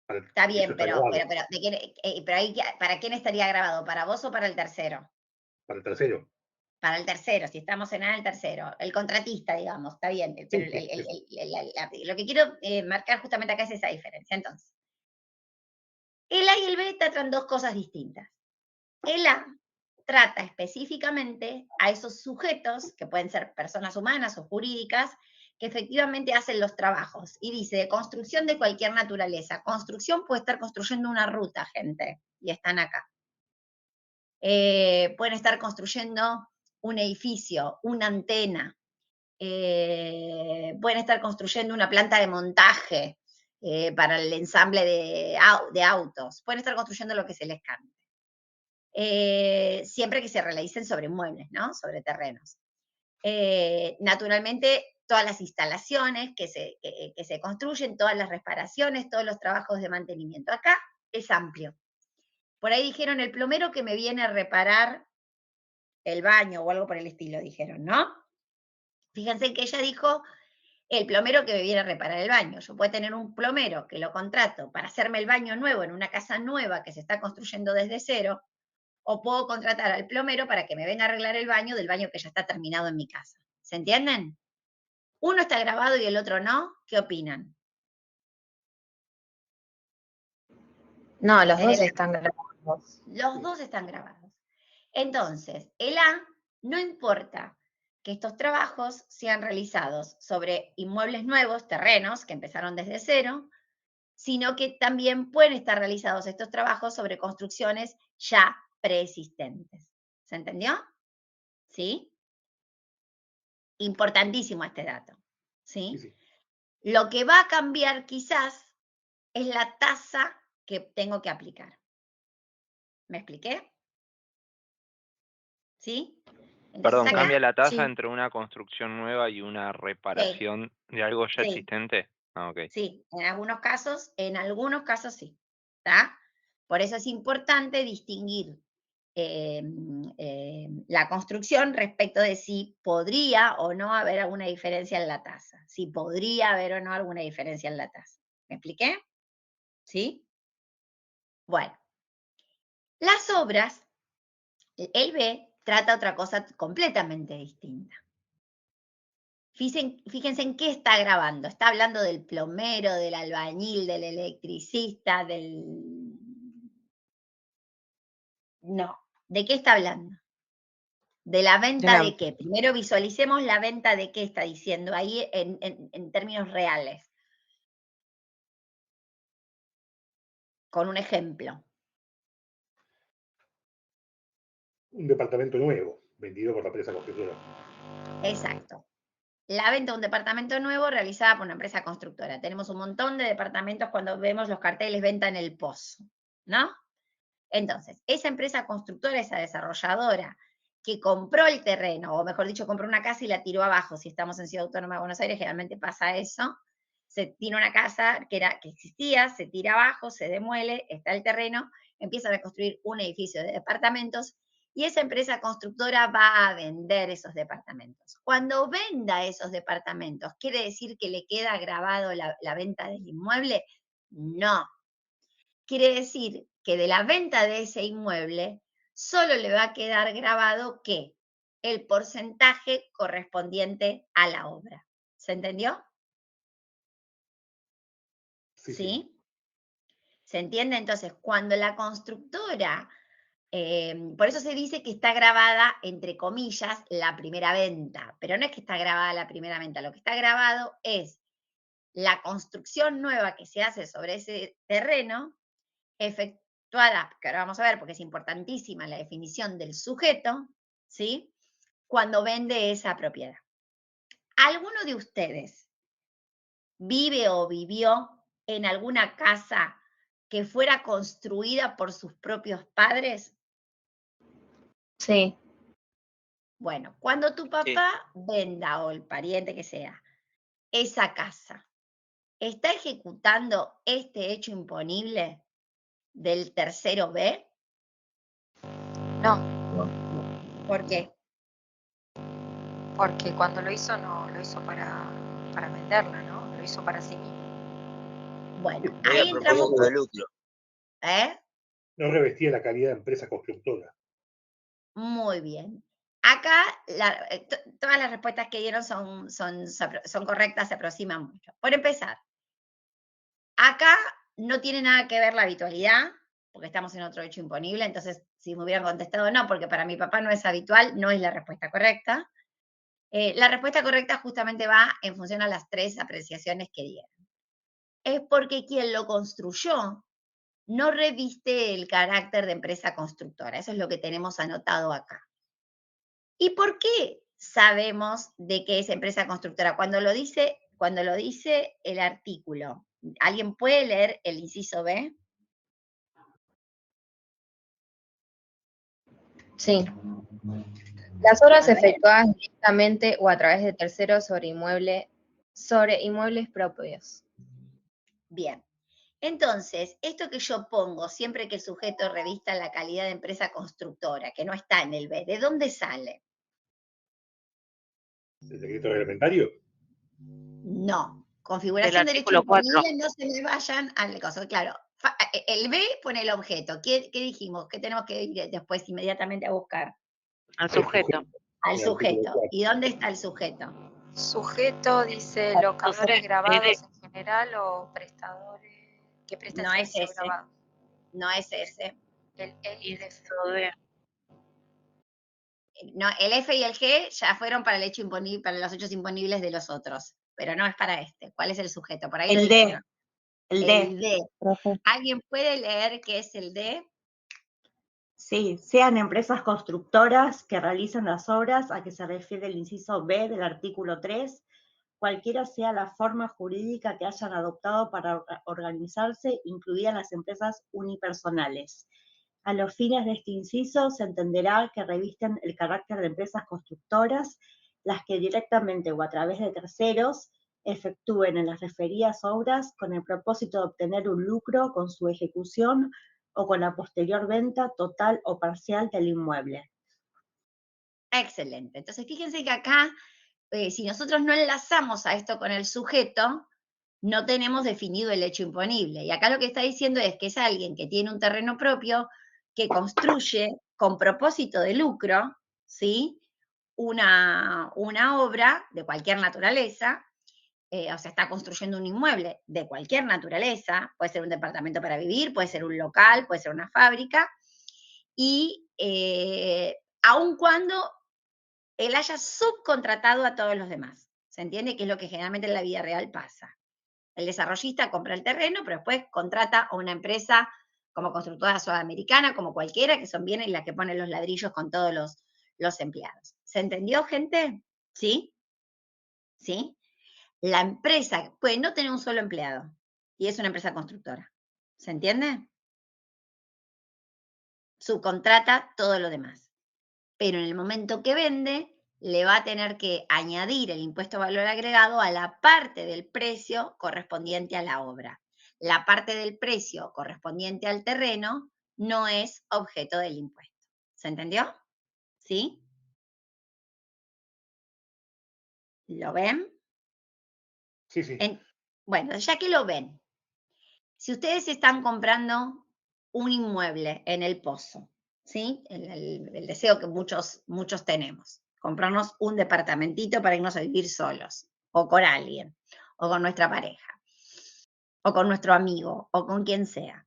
Está bien, está pero grabado. ahí, ¿para quién estaría grabado? ¿Para vos o para el tercero? Para el tercero. Para el tercero, si estamos en A, el tercero. El contratista, digamos, está bien. Pero lo que quiero marcar justamente acá es esa diferencia. Entonces, el A y el B tratan dos cosas distintas. El A trata específicamente a esos sujetos, que pueden ser personas humanas o jurídicas, que efectivamente hacen los trabajos. Y dice, de construcción de cualquier naturaleza. Construcción puede estar construyendo una ruta, gente, y están acá. Pueden estar construyendo un edificio, una antena. Pueden estar construyendo una planta de montaje para el ensamble de autos. Pueden estar construyendo lo que se les cante. Siempre que se realicen sobre muebles, ¿no? Sobre terrenos. Naturalmente, todas las instalaciones que se construyen, todas las reparaciones, todos los trabajos de mantenimiento. Acá es amplio. Por ahí dijeron el plomero que me viene a reparar el baño o algo por el estilo, dijeron, ¿no? Fíjense que ella dijo el plomero que me viene a reparar el baño. Yo puedo tener un plomero que lo contrato para hacerme el baño nuevo en una casa nueva que se está construyendo desde cero, o puedo contratar al plomero para que me venga a arreglar el baño del baño que ya está terminado en mi casa. ¿Se entienden? Uno está grabado y el otro no. ¿Qué opinan? No, los dos están grabados. Los dos están grabados. Entonces, el A no importa que estos trabajos sean realizados sobre inmuebles nuevos, terrenos que empezaron desde cero, sino que también pueden estar realizados estos trabajos sobre construcciones ya preexistentes. ¿Se entendió? ¿Sí? Importantísimo este dato. ¿Sí? Sí. Lo que va a cambiar quizás es la tasa que tengo que aplicar. ¿Me expliqué? ¿Sí? Entonces, Perdón, acá, ¿cambia la tasa sí, entre una construcción nueva y una reparación de algo ya sí. existente? Ah, ok. Sí, en algunos casos sí. ¿Está? Por eso es importante distinguir la construcción respecto de si podría o no haber alguna diferencia en la tasa. Si podría haber o no alguna diferencia en la tasa. ¿Me expliqué? ¿Sí? Bueno, las obras, el B trata otra cosa completamente distinta. Fíjense en qué está grabando. Está hablando del plomero, del albañil, del electricista, No. ¿De qué está hablando? ¿De la venta de qué? Primero visualicemos la venta de qué está diciendo ahí en términos reales. Con un ejemplo. Un departamento nuevo, vendido por la empresa constructora. Exacto. La venta de un departamento nuevo realizada por una empresa constructora. Tenemos un montón de departamentos cuando vemos los carteles venta en el pozo, ¿no? Entonces, esa empresa constructora, esa desarrolladora que compró el terreno, o mejor dicho, compró una casa y la tiró abajo, si estamos en Ciudad Autónoma de Buenos Aires, generalmente pasa eso, se tiene una casa que existía, se tira abajo, se demuele, está el terreno, empiezan a construir un edificio de departamentos y esa empresa constructora va a vender esos departamentos. Cuando venda esos departamentos, ¿quiere decir que le queda grabado la venta del inmueble? No. Quiere decir que de la venta de ese inmueble solo le va a quedar grabado ¿qué? El porcentaje correspondiente a la obra. ¿Se entendió? ¿Sí? ¿Se entiende? Entonces, cuando la constructora, por eso se dice que está grabada, entre comillas, la primera venta, pero no es que está grabada la primera venta, lo que está grabado es la construcción nueva que se hace sobre ese terreno, efectuada, que ahora vamos a ver porque es importantísima la definición del sujeto, ¿sí? Cuando vende esa propiedad. ¿Alguno de ustedes vive o vivió en alguna casa que fuera construida por sus propios padres? Sí. Bueno, cuando tu papá venda o el pariente que sea, esa casa está ejecutando este hecho imponible del tercero B? No. ¿Por qué? Porque cuando lo hizo no lo hizo para venderla, ¿no? Lo hizo para sí mismo. Bueno, Era ahí entramos. propósito de lucro. No revestía la calidad de empresa constructora. Muy bien. Acá todas las respuestas que dieron son correctas, se aproximan mucho. Por empezar, acá no tiene nada que ver la habitualidad, porque estamos en otro hecho imponible, entonces si me hubieran contestado no, porque para mi papá no es habitual, no es la respuesta correcta. La respuesta correcta justamente va en función a las 3 apreciaciones que dieron. Es porque quien lo construyó no reviste el carácter de empresa constructora. Eso es lo que tenemos anotado acá. ¿Y por qué sabemos de qué es empresa constructora? Cuando lo dice el artículo, ¿alguien puede leer el inciso B? Sí. Las obras efectuadas directamente o a través de terceros sobre inmuebles propios. Bien. Entonces, esto que yo pongo siempre que el sujeto revista la calidad de empresa constructora, que no está en el B, ¿de dónde sale? ¿El decreto reglamentario? No. Configuración de derecho imponible, no se me vayan al caso. Claro, el B pone el objeto. ¿Qué dijimos? ¿Qué tenemos que ir después inmediatamente a buscar? Al sujeto. Al sujeto. ¿Y dónde está el sujeto? Sujeto dice locadores grabados en general o prestadores que prestan servicio grabado. No es ese. El E y el F. No, el F y el G ya fueron para el hecho imponible, para los hechos imponibles de los otros, pero no es para este. ¿Cuál es el sujeto? Por ahí El D. El D. ¿Alguien puede leer qué es el D? Sí, sean empresas constructoras que realizan las obras a que se refiere el inciso B del artículo 3, cualquiera sea la forma jurídica que hayan adoptado para organizarse, incluidas las empresas unipersonales. A los fines de este inciso se entenderá que revisten el carácter de empresas constructoras las que directamente o a través de terceros efectúen en las referidas obras con el propósito de obtener un lucro con su ejecución o con la posterior venta total o parcial del inmueble. Excelente. Entonces, fíjense que acá, si nosotros no enlazamos a esto con el sujeto, no tenemos definido el hecho imponible. Y acá lo que está diciendo es que es alguien que tiene un terreno propio, que construye con propósito de lucro, ¿sí? Una obra de cualquier naturaleza, o sea, está construyendo un inmueble de cualquier naturaleza, puede ser un departamento para vivir, puede ser un local, puede ser una fábrica, y aun cuando él haya subcontratado a todos los demás. ¿Se entiende? Que es lo que generalmente en la vida real pasa. El desarrollista compra el terreno, pero después contrata a una empresa como Constructora Sudamericana, como cualquiera, que son bienes las que ponen los ladrillos con todos los empleados. ¿Se entendió, gente? ¿Sí? ¿Sí? La empresa puede no tener un solo empleado y es una empresa constructora. ¿Se entiende? Subcontrata todo lo demás. Pero en el momento que vende, le va a tener que añadir el impuesto de valor agregado a la parte del precio correspondiente a la obra. La parte del precio correspondiente al terreno no es objeto del impuesto. ¿Se entendió? ¿Sí? ¿Lo ven? Sí, sí. Bueno, ya que lo ven, si ustedes están comprando un inmueble en el Pozo, ¿sí? El deseo que muchos tenemos, comprarnos un departamentito para irnos a vivir solos, o con alguien, o con nuestra pareja, o con nuestro amigo, o con quien sea.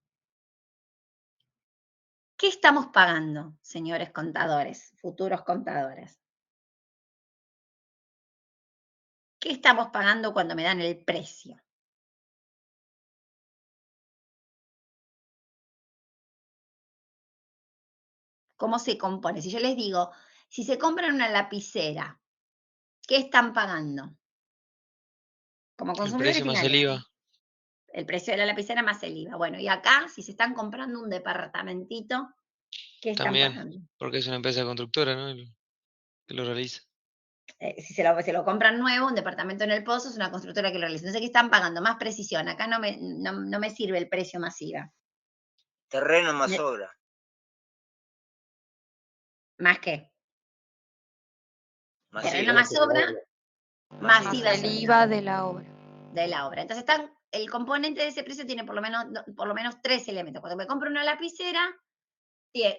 ¿Qué estamos pagando, señores contadores, futuros contadores? ¿Qué estamos pagando cuando me dan el precio? ¿Cómo se compone? Si yo les digo, si se compran una lapicera, ¿qué están pagando? Como consumidores El precio más finales. el IVA. El precio de la lapicera más el IVA. Bueno, y acá, si se están comprando un departamentito, ¿qué están También, pagando? porque es una empresa constructora, ¿no? Que lo realiza. Si se lo compran nuevo, un departamento en el Pozo es una constructora que lo realiza. Entonces, ¿qué están pagando? Más precisión. Acá no me sirve el precio más IVA. Terreno más obra. ¿Más qué? Más Terreno IVA. más obra, más IVA. el IVA de la obra. De la obra. Entonces, el componente de ese precio tiene por lo menos 3 elementos. Cuando me compro una lapicera,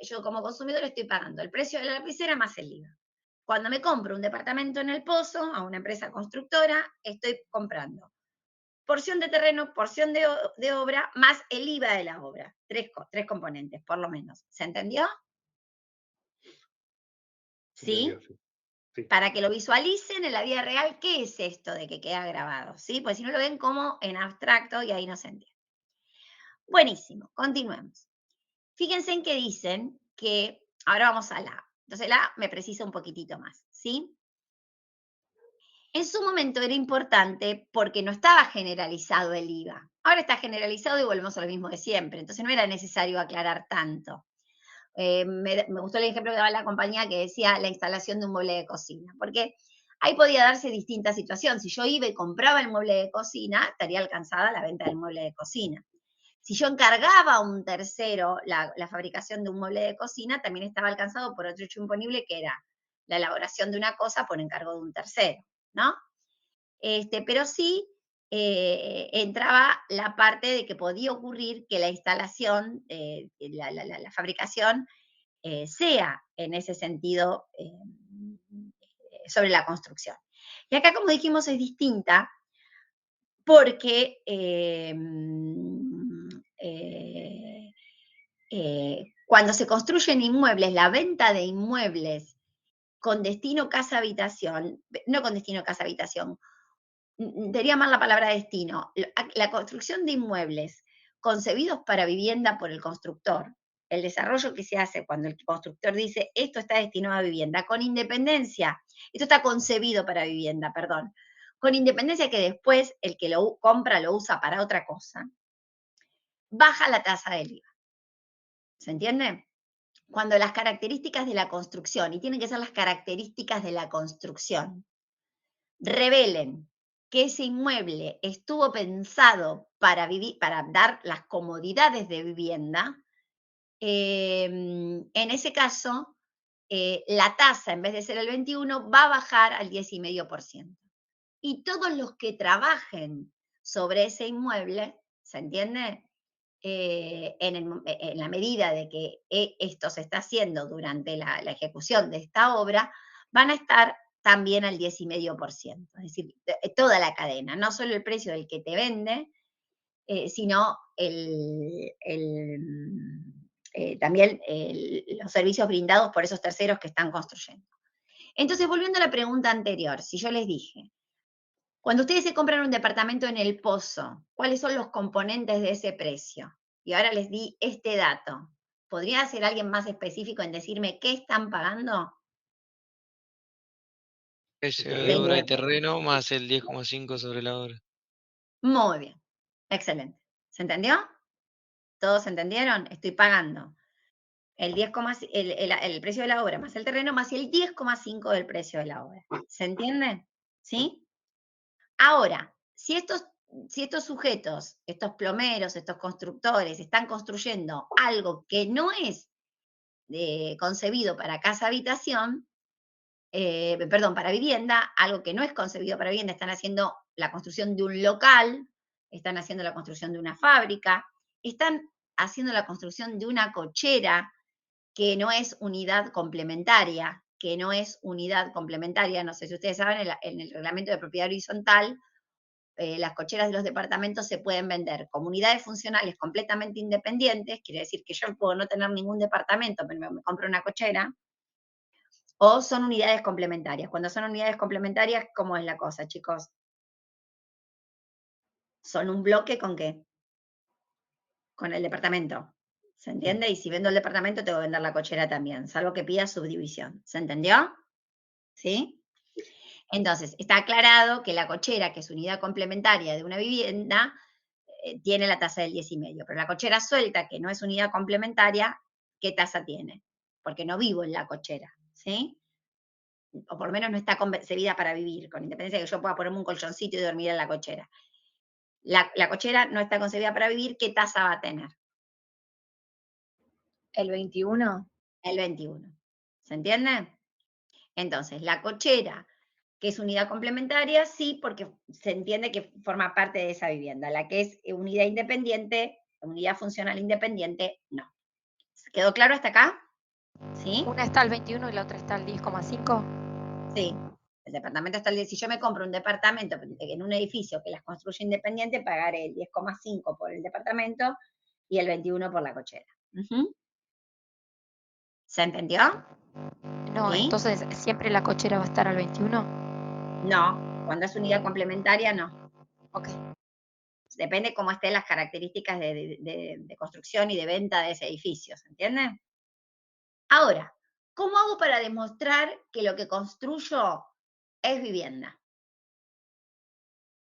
yo como consumidor estoy pagando el precio de la lapicera más el IVA. Cuando me compro un departamento en el Pozo, a una empresa constructora, estoy comprando porción de terreno, porción de obra, más el IVA de la obra. Tres componentes, por lo menos. ¿Se entendió? ¿Sí? Sí. Para que lo visualicen en la vida real, ¿qué es esto de que queda grabado? ¿Sí? Pues si no lo ven como en abstracto y ahí no se entiende. Buenísimo, continuemos. Fíjense en que dicen que, ahora vamos a la A. Entonces la A me precisa un poquitito más, ¿sí? En su momento era importante porque no estaba generalizado el IVA. Ahora está generalizado y volvemos a lo mismo de siempre. Entonces no era necesario aclarar tanto. Me gustó el ejemplo que daba la compañía que decía la instalación de un mueble de cocina, porque ahí podía darse distintas situaciones. Si yo iba y compraba el mueble de cocina, estaría alcanzada la venta del mueble de cocina. Si yo encargaba a un tercero la fabricación de un mueble de cocina, también estaba alcanzado por otro hecho imponible que era la elaboración de una cosa por encargo de un tercero, ¿no? Pero sí entraba la parte de que podía ocurrir que la instalación, la fabricación, sea en ese sentido sobre la construcción. Y acá, como dijimos, es distinta porque cuando se construyen inmuebles, la venta de inmuebles con destino casa-habitación, no con destino casa-habitación, diría mal la palabra destino, la construcción de inmuebles concebidos para vivienda por el constructor, el desarrollo que se hace cuando el constructor dice esto está destinado a vivienda, con independencia, esto está concebido para vivienda, perdón, con independencia que después el que lo compra lo usa para otra cosa, baja la tasa del IVA. ¿Se entiende? Cuando las características de la construcción, y tienen que ser las características de la construcción, revelen que ese inmueble estuvo pensado para dar las comodidades de vivienda, en ese caso, la tasa, en vez de ser el 21, va a bajar al 10,5%. Y todos los que trabajen sobre ese inmueble, ¿se entiende? En la medida de que esto se está haciendo durante la ejecución de esta obra, van a estar también al 10,5%. Es decir, toda la cadena, no solo el precio del que te vende, sino también los servicios brindados por esos terceros que están construyendo. Entonces, volviendo a la pregunta anterior, si yo les dije, cuando ustedes se compran un departamento en el Pozo, ¿cuáles son los componentes de ese precio? Y ahora les di este dato. ¿Podría ser alguien más específico en decirme qué están pagando? Precio de obra y terreno más el 10,5 sobre la obra. Muy bien, excelente. ¿Se entendió? ¿Todos entendieron? Estoy pagando el precio de la obra más el terreno más el 10,5 del precio de la obra. ¿Se entiende? ¿Sí? Ahora, si estos sujetos, estos plomeros, estos constructores, están construyendo algo que no es concebido para casa-habitación, para vivienda, algo que no es concebido para vivienda, están haciendo la construcción de un local, están haciendo la construcción de una fábrica, están haciendo la construcción de una cochera que no es unidad complementaria, no sé si ustedes saben, en el reglamento de propiedad horizontal, las cocheras de los departamentos se pueden vender como unidades funcionales completamente independientes, quiere decir que yo puedo no tener ningún departamento, pero me compro una cochera, o son unidades complementarias. Cuando son unidades complementarias, ¿cómo es la cosa, chicos? Son un bloque ¿con qué? Con el departamento. ¿Se entiende? Y si vendo el departamento, tengo que vender la cochera también, salvo que pida subdivisión. ¿Se entendió? ¿Sí? Entonces, está aclarado que la cochera, que es unidad complementaria de una vivienda, tiene la tasa del 10,5, pero la cochera suelta, que no es unidad complementaria, ¿qué tasa tiene? Porque no vivo en la cochera, ¿sí? o por lo menos no está concebida para vivir, con independencia de que yo pueda ponerme un colchoncito y dormir en la cochera. La cochera no está concebida para vivir, ¿qué tasa va a tener? ¿El 21? El 21. ¿Se entiende? Entonces, la cochera, que es unidad complementaria, sí, porque se entiende que forma parte de esa vivienda. La que es unidad independiente, unidad funcional independiente, no. ¿Quedó claro hasta acá? ¿Sí? Una está al 21 y la otra está al 10,5. Sí. El departamento está al 10. Si yo me compro un departamento en un edificio que las construye independiente, pagaré el 10,5 por el departamento y el 21 por la cochera. ¿Se entendió? No, ¿Sí? entonces siempre la cochera va a estar al 21. No, cuando es unidad complementaria, no. Ok. Depende cómo estén las características de construcción y de venta de ese edificio, ¿se entiende? Ahora, ¿cómo hago para demostrar que lo que construyo es vivienda?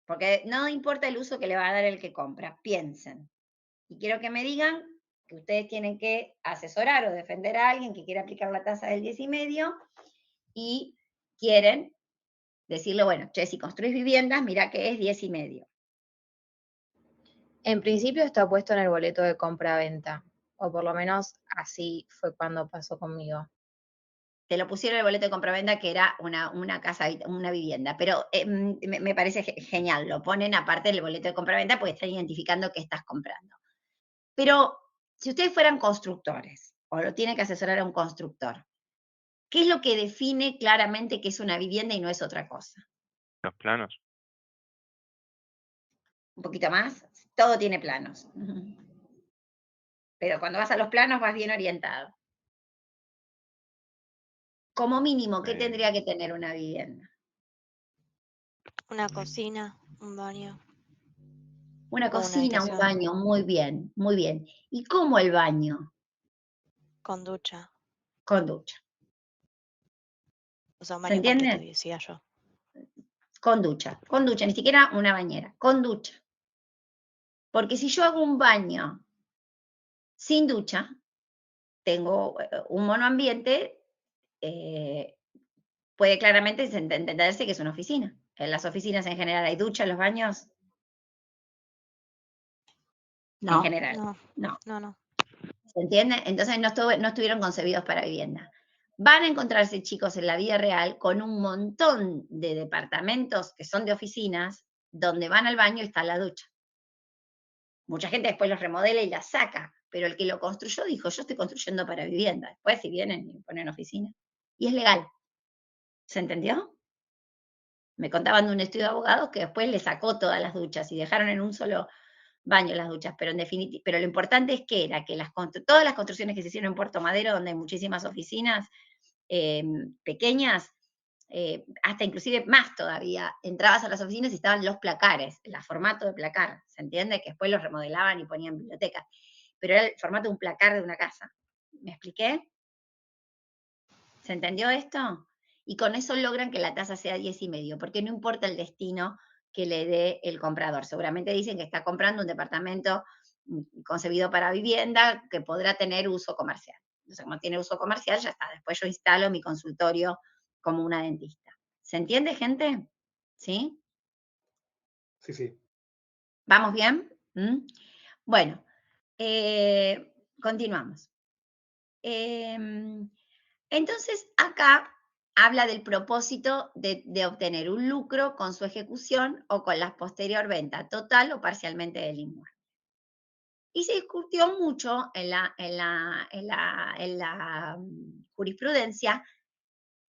Porque no importa el uso que le va a dar el que compra, piensen. Y quiero que me digan que ustedes tienen que asesorar o defender a alguien que quiere aplicar la tasa del 10,5 y quieren decirle, bueno, che, si construís viviendas, mira que es 10,5. En principio está puesto en el boleto de compra-venta, o por lo menos así fue cuando pasó conmigo. Te lo pusieron en el boleto de compraventa que era una casa, una vivienda, pero me parece genial, lo ponen aparte del boleto de compraventa porque están identificando qué estás comprando. Pero si ustedes fueran constructores, o lo tienen que asesorar a un constructor, ¿qué es lo que define claramente que es una vivienda y no es otra cosa? Los planos. Un poquito más, todo tiene planos. Pero cuando vas a los planos vas bien orientado. Como mínimo, ¿qué tendría que tener una vivienda? Una cocina, un baño. Una O una cocina, un habitación. baño, muy bien, muy bien. ¿Y cómo el baño? Con ducha. Con ducha. O sea, un ¿Se baño completo, entiende? decía yo. Con ducha, ni siquiera una bañera, con ducha. Porque si yo hago un baño sin ducha, tengo un monoambiente, puede claramente entenderse que es una oficina. En las oficinas en general hay ducha en los baños. No. En general, No. no. ¿Se entiende? Entonces no estuvieron concebidos para vivienda. Van a encontrarse, chicos, en la vida real con un montón de departamentos que son de oficinas, donde van al baño y está la ducha. Mucha gente después los remodela y las saca, pero el que lo construyó dijo, yo estoy construyendo para vivienda. Después si vienen y ponen oficina. Y es legal. ¿Se entendió? Me contaban de un estudio de abogados que después le sacó todas las duchas y dejaron en un solo baño las duchas, pero en definitiva, pero lo importante es que era que todas las construcciones que se hicieron en Puerto Madero, donde hay muchísimas oficinas pequeñas, hasta inclusive más todavía, entrabas a las oficinas y estaban los placares, el formato de placar, ¿se entiende? Que después los remodelaban y ponían bibliotecas, pero era el formato de un placar de una casa. ¿Me expliqué? ¿Se entendió esto? Y con eso logran que la tasa sea 10,5, porque no importa el destino que le dé el comprador. Seguramente dicen que está comprando un departamento concebido para vivienda que podrá tener uso comercial. Entonces, como tiene uso comercial, ya está. Después yo instalo mi consultorio como una dentista. ¿Se entiende, gente? ¿Sí? Sí, sí. ¿Vamos bien? Bueno, continuamos. Entonces, acá habla del propósito de obtener un lucro con su ejecución o con la posterior venta total o parcialmente del inmueble. Y se discutió mucho en la jurisprudencia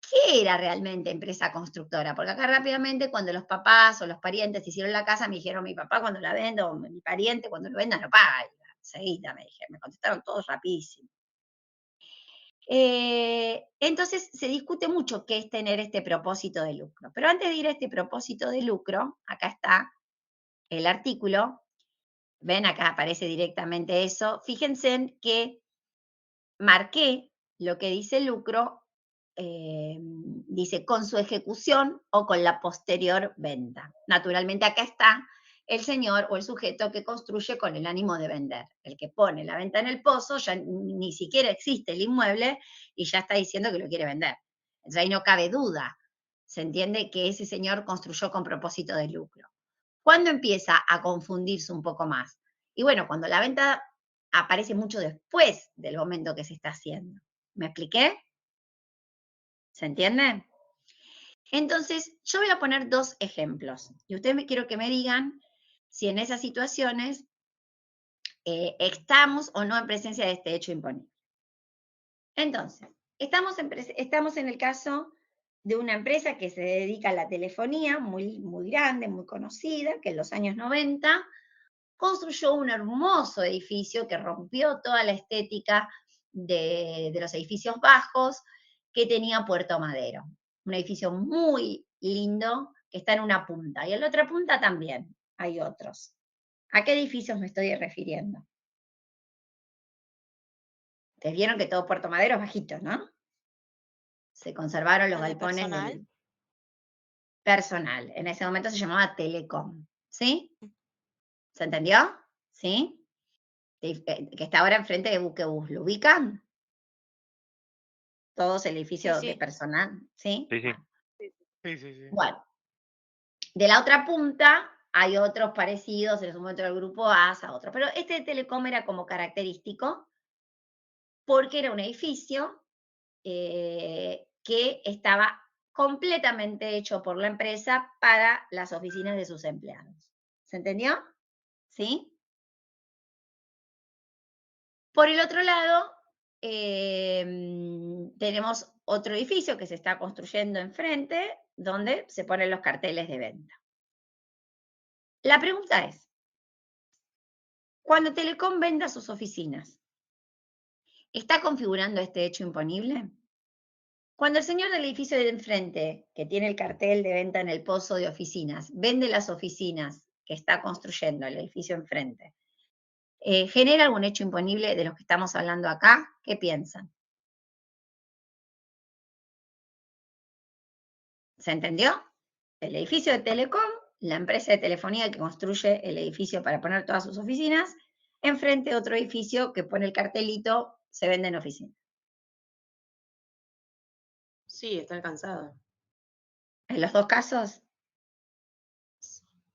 qué era realmente empresa constructora, porque acá rápidamente cuando los papás o los parientes hicieron la casa me dijeron, mi papá cuando la venda o mi pariente cuando lo venda no paga. Seguida me contestaron todos rapidísimo. Entonces se discute mucho qué es tener este propósito de lucro. Pero antes de ir a este propósito de lucro, acá está el artículo. Ven, acá aparece directamente eso. Fíjense en que marqué lo que dice lucro, dice con su ejecución o con la posterior venta. Naturalmente acá está el señor o el sujeto que construye con el ánimo de vender. El que pone la venta en el pozo, ya ni siquiera existe el inmueble y ya está diciendo que lo quiere vender. Entonces ahí no cabe duda. Se entiende que ese señor construyó con propósito de lucro. ¿Cuándo empieza a confundirse un poco más? Y bueno, cuando la venta aparece mucho después del momento que se está haciendo. ¿Me expliqué? ¿Se entiende? Entonces, yo voy a poner 2 ejemplos. Y ustedes quiero que me digan si en esas situaciones estamos o no en presencia de este hecho imponible. Entonces, estamos en el caso de una empresa que se dedica a la telefonía, muy, muy grande, muy conocida, que en los años 90 construyó un hermoso edificio que rompió toda la estética de los edificios bajos, que tenía Puerto Madero. Un edificio muy lindo que está en una punta, y en la otra punta también hay otros. ¿A qué edificios me estoy refiriendo? Ustedes vieron que todo Puerto Madero es bajito, ¿no? Se conservaron los galpones del personal. En ese momento se llamaba Telecom, ¿sí? ¿Se entendió? ¿Sí? Que está ahora enfrente de Buquebus. ¿Lo ubican? Todos el edificio de personal, ¿sí? Sí, sí. Sí. Bueno, de la otra punta hay otros parecidos, en su momento del grupo ASA, otros. Pero este de Telecom era como característico porque era un edificio que estaba completamente hecho por la empresa para las oficinas de sus empleados. ¿Se entendió? ¿Sí? Por el otro lado, tenemos otro edificio que se está construyendo enfrente, donde se ponen los carteles de venta. La pregunta es, cuando Telecom venda sus oficinas, ¿está configurando este hecho imponible? Cuando el señor del edificio de enfrente, que tiene el cartel de venta en el pozo de oficinas, vende las oficinas que está construyendo el edificio enfrente, ¿genera algún hecho imponible de los que estamos hablando acá? ¿Qué piensan? ¿Se entendió? El edificio de Telecom, la empresa de telefonía que construye el edificio para poner todas sus oficinas, enfrente otro edificio que pone el cartelito, se vende en oficina. Sí, está alcanzado. ¿En los 2 casos?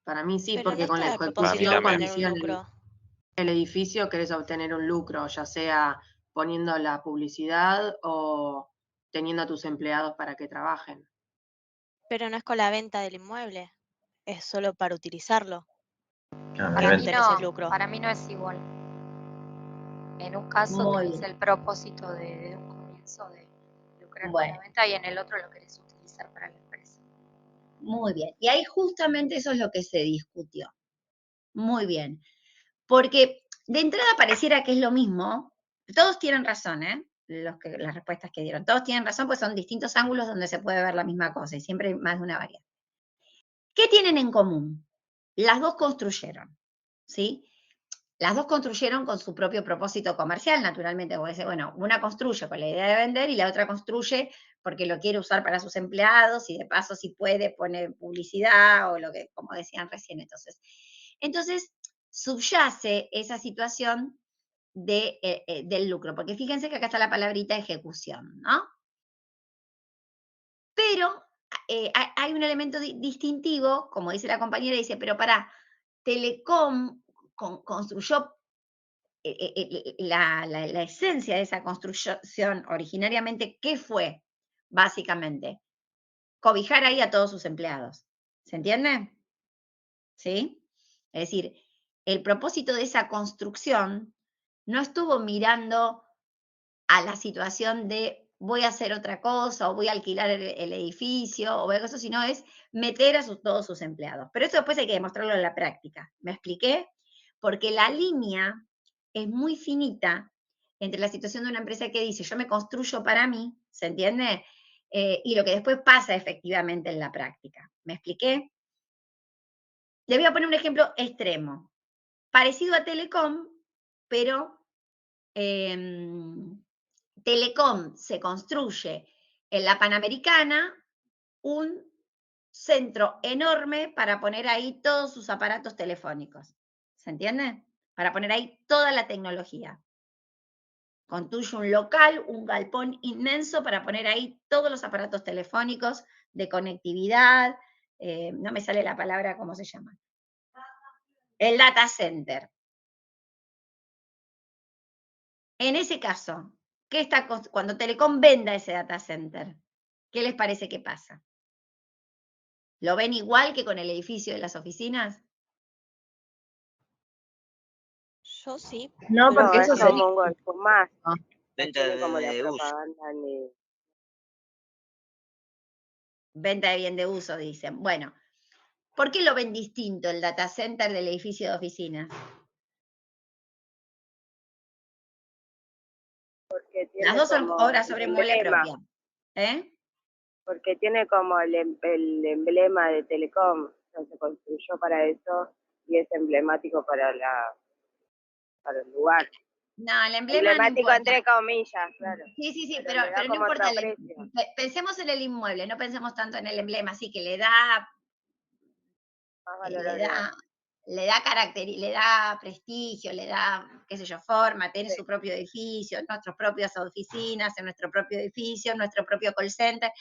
Para mí sí, Pero porque no con la está a propósito ejecución, de cuando obtener un hicieron lucro. el edificio, querés obtener un lucro, ya sea poniendo la publicidad o teniendo a tus empleados para que trabajen. Pero no es con la venta del inmueble, es solo para utilizarlo. Claro, Para mí no es lucro. Para mí no es igual. En un caso Muy tenés bien. el propósito de un comienzo de lucrar con Bueno. la venta y en el otro lo querés utilizar para la empresa. Muy bien. Y ahí justamente eso es lo que se discutió. Muy bien. Porque de entrada pareciera que es lo mismo. Todos tienen razón, ¿eh? Las respuestas que dieron. Todos tienen razón, pues son distintos ángulos donde se puede ver la misma cosa y siempre hay más de una variante. ¿Qué tienen en común? Las dos construyeron, ¿sí? Las dos construyeron con su propio propósito comercial, naturalmente, porque dice, bueno, una construye con la idea de vender y la otra construye porque lo quiere usar para sus empleados y de paso si puede pone publicidad o lo que, como decían recién. Entonces subyace esa situación del lucro, porque fíjense que acá está la palabrita ejecución, ¿no? Pero hay un elemento distintivo, como dice la compañera, dice, pero para Telecom construyó la esencia de esa construcción originariamente, ¿qué fue? Básicamente, cobijar ahí a todos sus empleados. ¿Se entiende? ¿Sí? Es decir, el propósito de esa construcción no estuvo mirando a la situación de voy a hacer otra cosa o voy a alquilar el edificio o eso, sino es meter a todos sus empleados. Pero eso después hay que demostrarlo en la práctica. ¿Me expliqué? Porque la línea es muy finita entre la situación de una empresa que dice yo me construyo para mí, ¿se entiende? Y lo que después pasa efectivamente en la práctica. ¿Me expliqué? Le voy a poner un ejemplo extremo, parecido a Telecom, pero Telecom se construye en la Panamericana un centro enorme para poner ahí todos sus aparatos telefónicos. ¿Se entiende? Para poner ahí toda la tecnología. Construye un local, un galpón inmenso para poner ahí todos los aparatos telefónicos de conectividad, no me sale la palabra, ¿cómo se llama? El data center. En ese caso, cuando Telecom venda ese data center, ¿qué les parece que pasa? ¿Lo ven igual que con el edificio de las oficinas? Yo sí. No, porque No, eso es sería... como un golfo más. No Venta tiene como la de uso. propaganda ni... Venta de bien de uso, dicen. Bueno, ¿por qué lo ven distinto el data center del edificio de oficinas? Porque tiene Las dos son como obras el sobre mueble emblema. propia. ¿Eh? Porque tiene como el emblema de Telecom. O sea, se construyó para eso y es emblemático para el lugar. No, el emblema no Emblemático importa. entre comillas, claro. Sí, Pero le da pero no como importa. otro precio. Pensemos en el inmueble, no pensemos tanto en el emblema, así que le da Más valor agregado. le da carácter, le da prestigio, le da, qué sé yo, forma, tiene Sí. su propio edificio, nuestras propias oficinas, en nuestro propio edificio, en nuestro propio call center,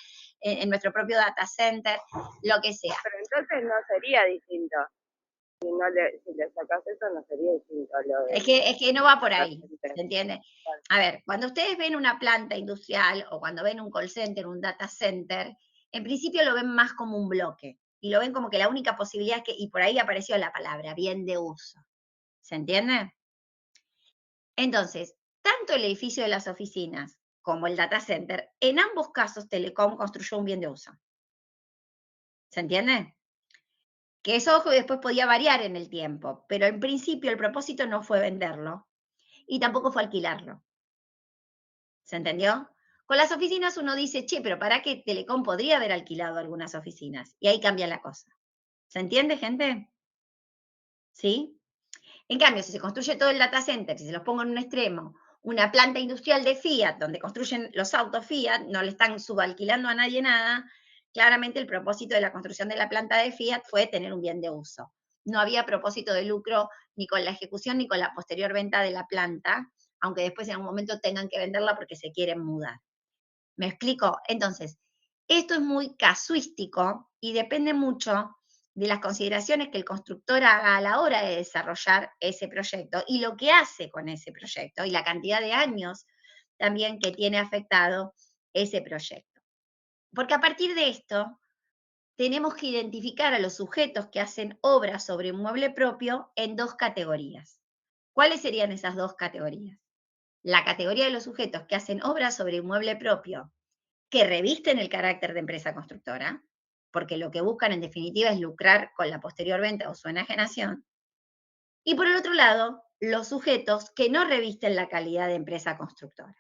en nuestro propio data center, lo que sea. Pero entonces no sería distinto. Si le sacas eso, no sería distinto. Es que no va por ahí, center. ¿se entiende? A ver, cuando ustedes ven una planta industrial o cuando ven un call center, un data center, en principio lo ven más como un bloque y lo ven como que la única posibilidad es que, y por ahí apareció la palabra, bien de uso. ¿Se entiende? Entonces, tanto el edificio de las oficinas como el data center, en ambos casos Telecom construyó un bien de uso. ¿Se entiende? Que eso, ojo, después podía variar en el tiempo, pero en principio el propósito no fue venderlo y tampoco fue alquilarlo. ¿Se entendió? Con las oficinas uno dice, che, pero ¿para qué Telecom podría haber alquilado algunas oficinas? Y ahí cambia la cosa. ¿Se entiende, gente? ¿Sí? En cambio, si se construye todo el data center, si se los pongo en un extremo, una planta industrial de Fiat, donde construyen los autos Fiat, no le están subalquilando a nadie nada, claramente el propósito de la construcción de la planta de Fiat fue tener un bien de uso. No había propósito de lucro ni con la ejecución ni con la posterior venta de la planta, aunque después en un momento tengan que venderla porque se quieren mudar. ¿Me explico? Entonces, esto es muy casuístico y depende mucho de las consideraciones que el constructor haga a la hora de desarrollar ese proyecto y lo que hace con ese proyecto y la cantidad de años también que tiene afectado ese proyecto. Porque a partir de esto, tenemos que identificar a los sujetos que hacen obras sobre inmueble propio en dos categorías. ¿Cuáles serían esas dos categorías? La categoría de los sujetos que hacen obras sobre inmueble propio que revisten el carácter de empresa constructora, porque lo que buscan en definitiva es lucrar con la posterior venta o su enajenación. Y por el otro lado, los sujetos que no revisten la calidad de empresa constructora.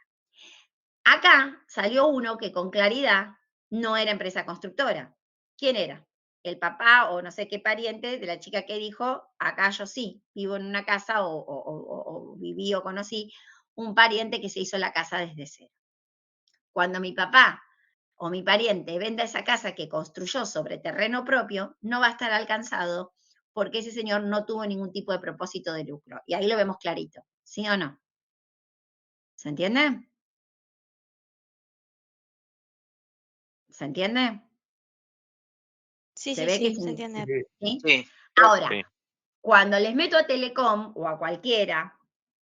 Acá salió uno que con claridad no era empresa constructora. ¿Quién era? El papá o no sé qué pariente de la chica que dijo, acá yo sí, vivo en una casa o viví o conocí un pariente que se hizo la casa desde cero. Cuando mi papá o mi pariente venda esa casa que construyó sobre terreno propio, no va a estar alcanzado porque ese señor no tuvo ningún tipo de propósito de lucro. Y ahí lo vemos clarito, ¿sí o no? ¿Se entiende? ¿Se entiende? Sí, ¿Se sí, ve sí, que se entiende. ¿sí? Sí. Ahora, Sí. cuando les meto a Telecom o a cualquiera,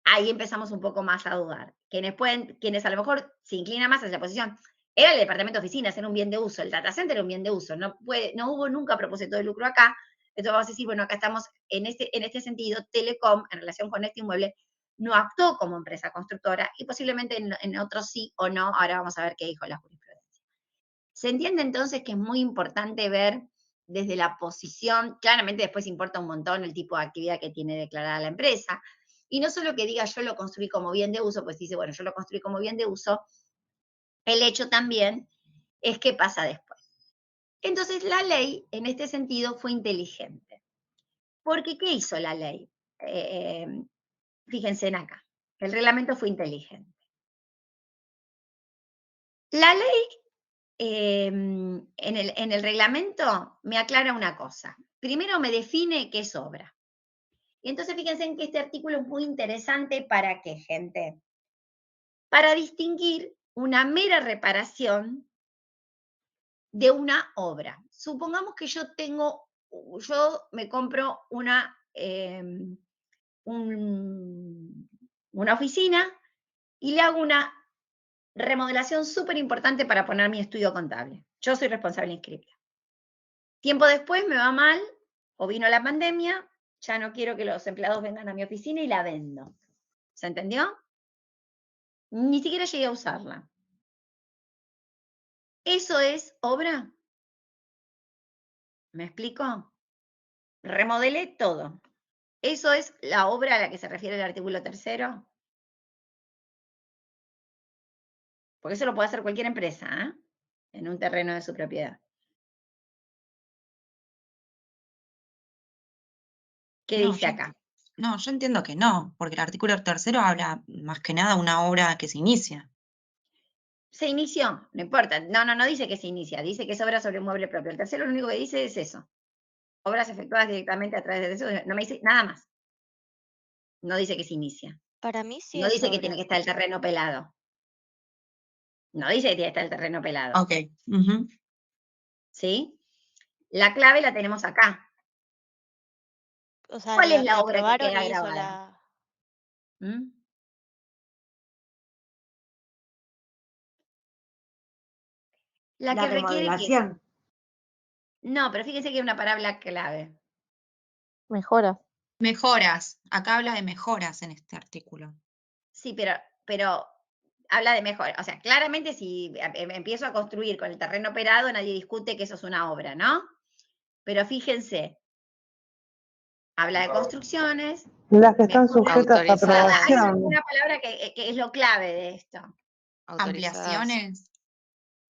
ahí empezamos un poco más a dudar. Quienes a lo mejor se inclinan más hacia la posición, era el departamento de oficinas, era un bien de uso, el data center era un bien de uso, no hubo nunca propósito de lucro acá, entonces vamos a decir, bueno, acá estamos en este sentido, Telecom, en relación con este inmueble, no actuó como empresa constructora y posiblemente en otros sí o no, ahora vamos a ver qué dijo la jurisprudencia. Se entiende entonces que es muy importante ver desde la posición, claramente después importa un montón el tipo de actividad que tiene declarada la empresa, y no solo que diga yo lo construí como bien de uso, pues dice, bueno, yo lo construí como bien de uso, el hecho también es qué pasa después. Entonces la ley, en este sentido, fue inteligente. Porque ¿qué hizo la ley? Fíjense en acá, el reglamento fue inteligente. La ley en el reglamento me aclara una cosa. Primero me define qué es obra. Y entonces fíjense en que este artículo es muy interesante para qué, gente. para distinguir una mera reparación de una obra. Supongamos que yo me compro una oficina y le hago una remodelación súper importante para poner mi estudio contable. Yo soy responsable inscripta. Tiempo después me va mal, o vino la pandemia, ya no quiero que los empleados vengan a mi oficina y la vendo. ¿Se entendió? Ni siquiera llegué a usarla. ¿Eso es obra? ¿Me explico? Remodelé todo. ¿Eso es la obra a la que se refiere el artículo 3º? Porque eso lo puede hacer cualquier empresa, ¿eh? En un terreno de su propiedad. ¿Qué dice acá? No, yo entiendo que no, porque el artículo 3º habla más que nada de una obra que se inicia. Se inició, no importa. No dice que se inicia, dice que es obra sobre un mueble propio. El tercero lo único que dice es eso. Obras efectuadas directamente a través de eso, no me dice nada más. No dice que se inicia. Para mí sí No es dice que obra. tiene que estar el terreno pelado. No dice que tiene que estar el terreno pelado. Ok. ¿Sí? La clave la tenemos acá. O sea, ¿Cuál es la la obra que aprobaron queda y hizo grabada? La La que requiere que... remodelación. No, pero fíjense que hay una palabra clave. Mejora. Mejoras. Acá habla de mejoras en este artículo. Sí, pero habla de mejora. O sea, claramente si empiezo a construir con el terreno pelado, nadie discute que eso es una obra, ¿no? Pero fíjense, habla de construcciones. Las que están sujetas a Hay aprobación. una palabra que es lo clave de esto. Ampliaciones.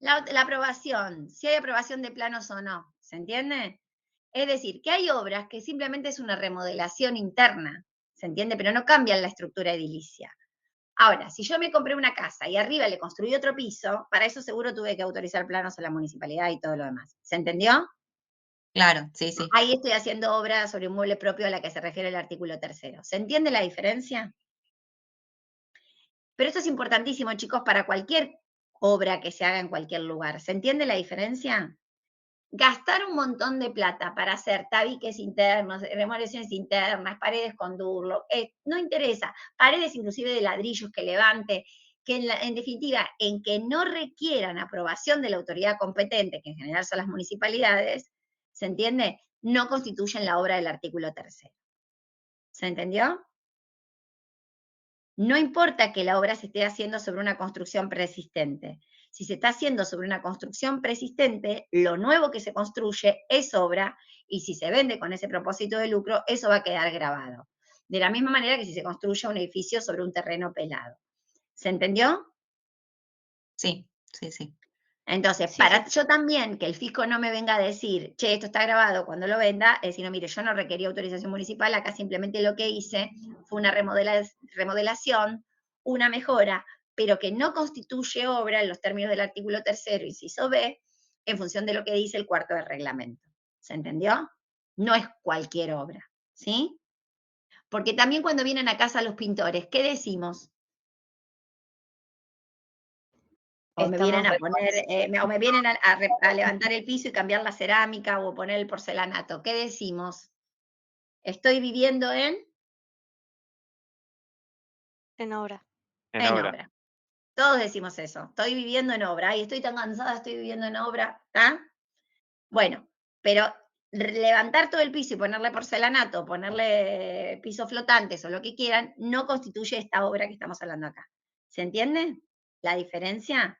La aprobación, si hay aprobación de planos o no, ¿se entiende? Es decir, que hay obras que simplemente es una remodelación interna, ¿se entiende? Pero no cambian la estructura edilicia. Ahora, si yo me compré una casa y arriba le construí otro piso, para eso seguro tuve que autorizar planos a la municipalidad y todo lo demás. ¿Se entendió? Claro, sí. Ahí estoy haciendo obra sobre un mueble propio a la que se refiere el artículo 3º. ¿Se entiende la diferencia? Pero esto es importantísimo, chicos, para cualquier obra que se haga en cualquier lugar. ¿Se entiende la diferencia? Gastar un montón de plata para hacer tabiques internos, remodelaciones internas, paredes con durlo, no interesa, paredes inclusive de ladrillos que levante, que en definitiva, en que no requieran aprobación de la autoridad competente, que en general son las municipalidades, ¿se entiende? No constituyen la obra del artículo 3º. ¿Se entendió? No importa que la obra se esté haciendo sobre una construcción preexistente. Si se está haciendo sobre una construcción preexistente, lo nuevo que se construye es obra, y si se vende con ese propósito de lucro, eso va a quedar grabado. De la misma manera que si se construye un edificio sobre un terreno pelado. ¿Se entendió? Sí. Entonces, yo también, que el fisco no me venga a decir, che, esto está grabado cuando lo venda, es decir, no, mire, yo no requería autorización municipal, acá simplemente lo que hice fue una remodelación, una mejora, pero que no constituye obra en los términos del artículo 3º, inciso B, en función de lo que dice el 4º del reglamento. ¿Se entendió? No es cualquier obra, ¿sí? Porque también cuando vienen a casa los pintores, ¿qué decimos? O me vienen a poner, o me vienen a levantar el piso y cambiar la cerámica o poner el porcelanato. ¿Qué decimos? Estoy viviendo en obra. En obra. Todos decimos eso. Estoy viviendo en obra. Ay, estoy tan cansada, estoy viviendo en obra. ¿Está? Bueno, pero levantar todo el piso y ponerle porcelanato, ponerle pisos flotantes o lo que quieran, no constituye esta obra que estamos hablando acá. ¿Se entiende la diferencia?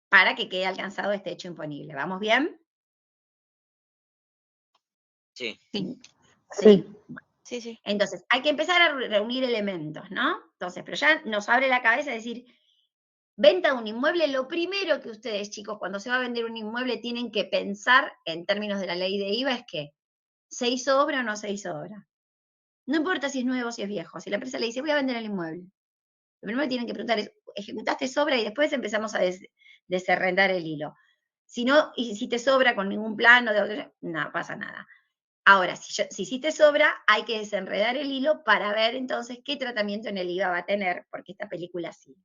Para que quede alcanzado este hecho imponible. ¿Vamos bien? Sí. Sí. Entonces, hay que empezar a reunir elementos, ¿no? Entonces, pero ya nos abre la cabeza decir, venta de un inmueble, lo primero que ustedes, chicos, cuando se va a vender un inmueble, tienen que pensar en términos de la ley de IVA es que, ¿se hizo obra o no se hizo obra? No importa si es nuevo o si es viejo. Si la empresa le dice, voy a vender el inmueble, lo primero que tienen que preguntar es, ¿ejecutaste obra? Y después empezamos a desenredar el hilo. Si no hiciste obra con ningún plano, no pasa nada. Ahora, si hiciste obra, hay que desenredar el hilo para ver entonces qué tratamiento en el IVA va a tener, porque esta película sigue.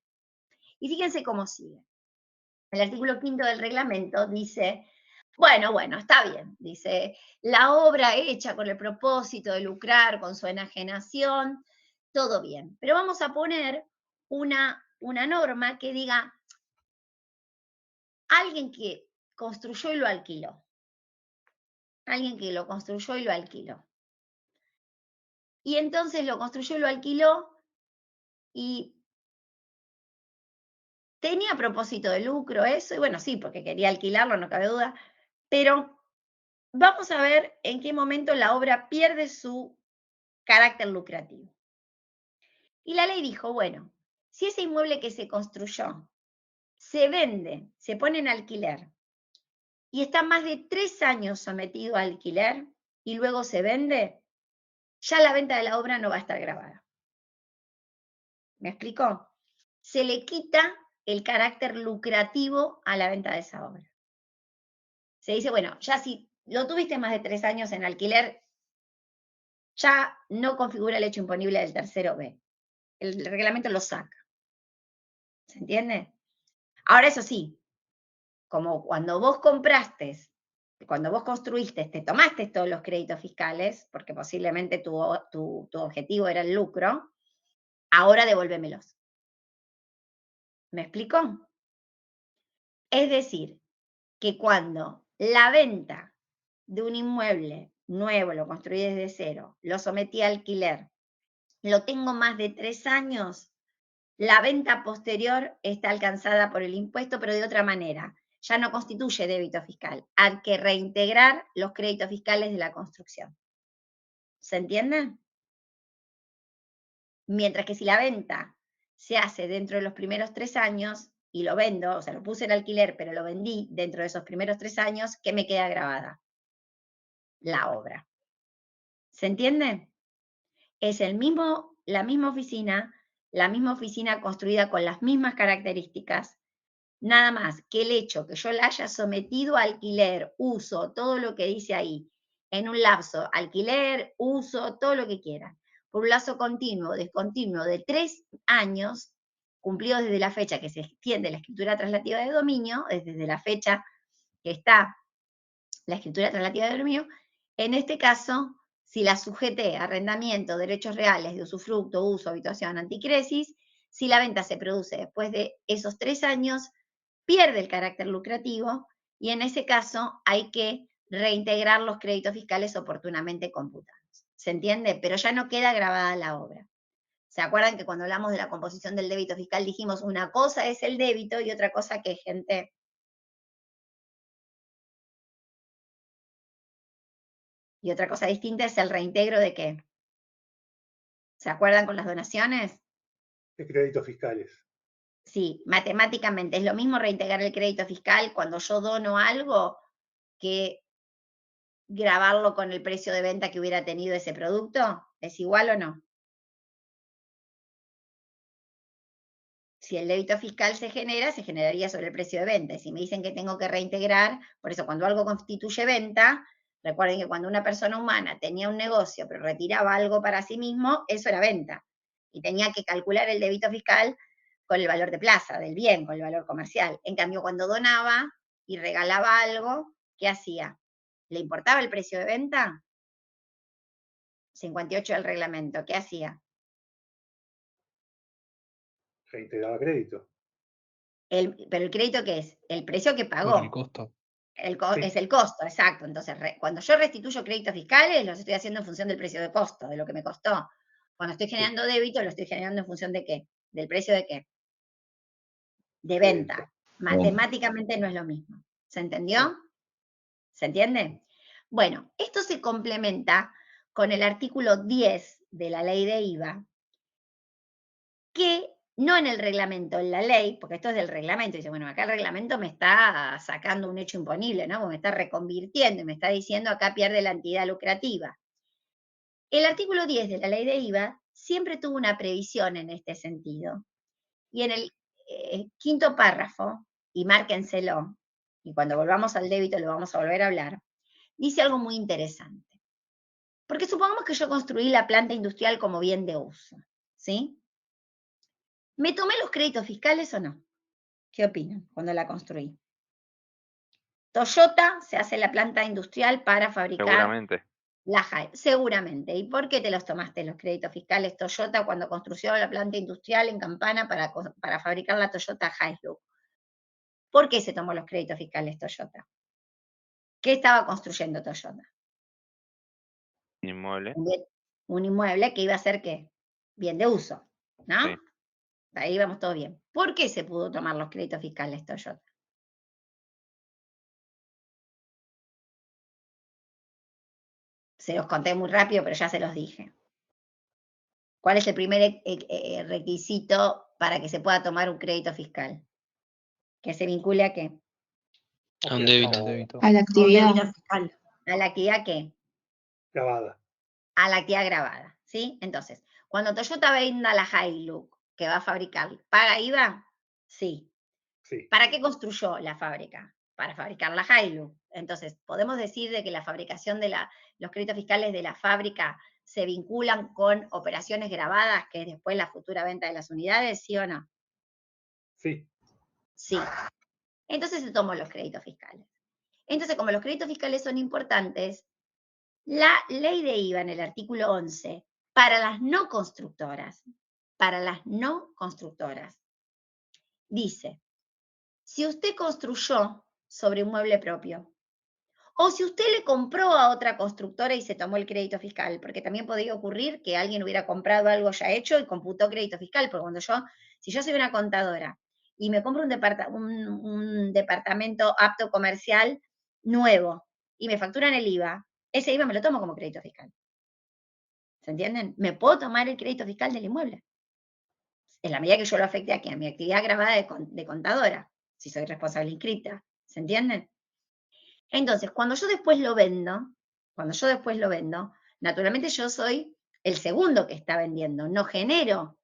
Y fíjense cómo sigue. El artículo 5 del reglamento dice, bueno, está bien, dice, la obra hecha con el propósito de lucrar con su enajenación, todo bien, pero vamos a poner una norma que diga, alguien que construyó y lo alquiló, alguien que lo construyó y lo alquiló. Y entonces lo construyó y lo alquiló y tenía propósito de lucro eso, y bueno, sí, porque quería alquilarlo, no cabe duda, pero vamos a ver en qué momento la obra pierde su carácter lucrativo. Y la ley dijo, bueno, si ese inmueble que se construyó se vende, se pone en alquiler, y está más de 3 años sometido a alquiler, y luego se vende, ya la venta de la obra no va a estar grabada. ¿Me explicó? Se le quita el carácter lucrativo a la venta de esa obra. Se dice, bueno, ya si lo tuviste más de 3 años en alquiler, ya no configura el hecho imponible del tercero B. El reglamento lo saca. ¿Se entiende? Ahora, eso sí, como cuando vos compraste, cuando vos construiste, te tomaste todos los créditos fiscales, porque posiblemente tu objetivo era el lucro, ahora devuélvemelos. ¿Me explicó? Es decir, que cuando la venta de un inmueble nuevo, lo construí desde cero, lo sometí a alquiler, lo tengo más de 3 años, la venta posterior está alcanzada por el impuesto, pero de otra manera. Ya no constituye débito fiscal. Hay que reintegrar los créditos fiscales de la construcción. ¿Se entiende? Mientras que si la venta se hace dentro de los primeros 3 años y lo vendo, o sea, lo puse en alquiler, pero lo vendí dentro de esos primeros 3 años, ¿qué me queda grabada? La obra. ¿Se entiende? Es la misma oficina construida con las mismas características, nada más que el hecho que yo la haya sometido a alquiler, uso, todo lo que dice ahí, en un lapso, alquiler, uso, todo lo que quieran, por un lapso continuo, descontinuo de 3 años, cumplidos desde la fecha que se extiende la escritura traslativa de dominio, desde la fecha que está la escritura traslativa de dominio, en este caso, si la sujeté a arrendamiento, derechos reales de usufructo, uso, habitación, anticresis, si la venta se produce después de esos 3 años, pierde el carácter lucrativo y en ese caso hay que reintegrar los créditos fiscales oportunamente computados. ¿Se entiende? Pero ya no queda grabada la obra. ¿Se acuerdan que cuando hablamos de la composición del débito fiscal dijimos una cosa es el débito y otra cosa que gente... Y otra cosa distinta es el reintegro de qué? ¿Se acuerdan con las donaciones? De créditos fiscales. Sí, matemáticamente es lo mismo reintegrar el crédito fiscal cuando yo dono algo que grabarlo con el precio de venta que hubiera tenido ese producto. ¿Es igual o no? Si el débito fiscal se generaría sobre el precio de venta. Y si me dicen que tengo que reintegrar, por eso cuando algo constituye venta, recuerden que cuando una persona humana tenía un negocio pero retiraba algo para sí mismo, eso era venta. Y tenía que calcular el débito fiscal con el valor de plaza, del bien, con el valor comercial. En cambio, cuando donaba y regalaba algo, ¿qué hacía? ¿Le importaba el precio de venta? 58 del reglamento, ¿qué hacía? Reintegraba crédito. ¿Pero el crédito qué es? El precio que pagó. El costo. Sí. Es el costo, exacto. Entonces, cuando yo restituyo créditos fiscales, los estoy haciendo en función del precio de costo, de lo que me costó. Cuando estoy generando débito, lo estoy generando en función de qué? ¿Del precio de qué? De venta. Matemáticamente no es lo mismo. ¿Se entendió? ¿Se entiende? Bueno, esto se complementa con el artículo 10 de la ley de IVA, que no en el reglamento, en la ley, porque esto es del reglamento, dice, bueno, acá el reglamento me está sacando un hecho imponible, ¿no? Porque me está reconvirtiendo y me está diciendo acá pierde la entidad lucrativa. El artículo 10 de la ley de IVA siempre tuvo una previsión en este sentido. Y en el quinto párrafo, y márquenselo, y cuando volvamos al débito lo vamos a volver a hablar, dice algo muy interesante. Porque supongamos que yo construí la planta industrial como bien de uso, ¿sí? ¿Me tomé los créditos fiscales o no? ¿Qué opinan cuando la construí? Toyota se hace la planta industrial para fabricar Seguramente. la Hilux. Seguramente. ¿Y por qué te los tomaste los créditos fiscales Toyota cuando construyó la planta industrial en Campana para fabricar la Toyota Hilux? ¿Por qué se tomó los créditos fiscales Toyota? ¿Qué estaba construyendo Toyota? Un inmueble. Un inmueble que iba a ser ¿qué? Bien de uso, ¿no? Sí. Ahí vamos todo bien. ¿Por qué se pudo tomar los créditos fiscales Toyota? Se los conté muy rápido, pero ya se los dije. ¿Cuál es el primer requisito para que se pueda tomar un crédito fiscal? ¿Que se vincule a qué? A un débito. A la actividad. Fiscal. ¿A la actividad qué? Grabada. A la actividad grabada, ¿sí? Entonces, cuando Toyota venda la Hilux que va a fabricar, ¿paga IVA? Sí. Sí. ¿Para qué construyó la fábrica? Para fabricar la Hilux. Entonces, ¿podemos decir de que la fabricación de los créditos fiscales de la fábrica se vinculan con operaciones grabadas, que es después la futura venta de las unidades, sí o no? Sí. Sí. Entonces se tomó los créditos fiscales. Entonces, como los créditos fiscales son importantes, la ley de IVA en el artículo 11, para las no constructoras, dice, si usted construyó sobre un mueble propio, o si usted le compró a otra constructora y se tomó el crédito fiscal, porque también podría ocurrir que alguien hubiera comprado algo ya hecho y computó crédito fiscal, porque si yo soy una contadora y me compro un departamento apto comercial nuevo y me facturan el IVA, ese IVA me lo tomo como crédito fiscal. ¿Se entienden? Me puedo tomar el crédito fiscal del inmueble. En la medida que yo lo afecte aquí a mi actividad grabada de contadora, si soy responsable inscripta. ¿Se entienden? Entonces, cuando yo después lo vendo, naturalmente yo soy el segundo que está vendiendo, no genero,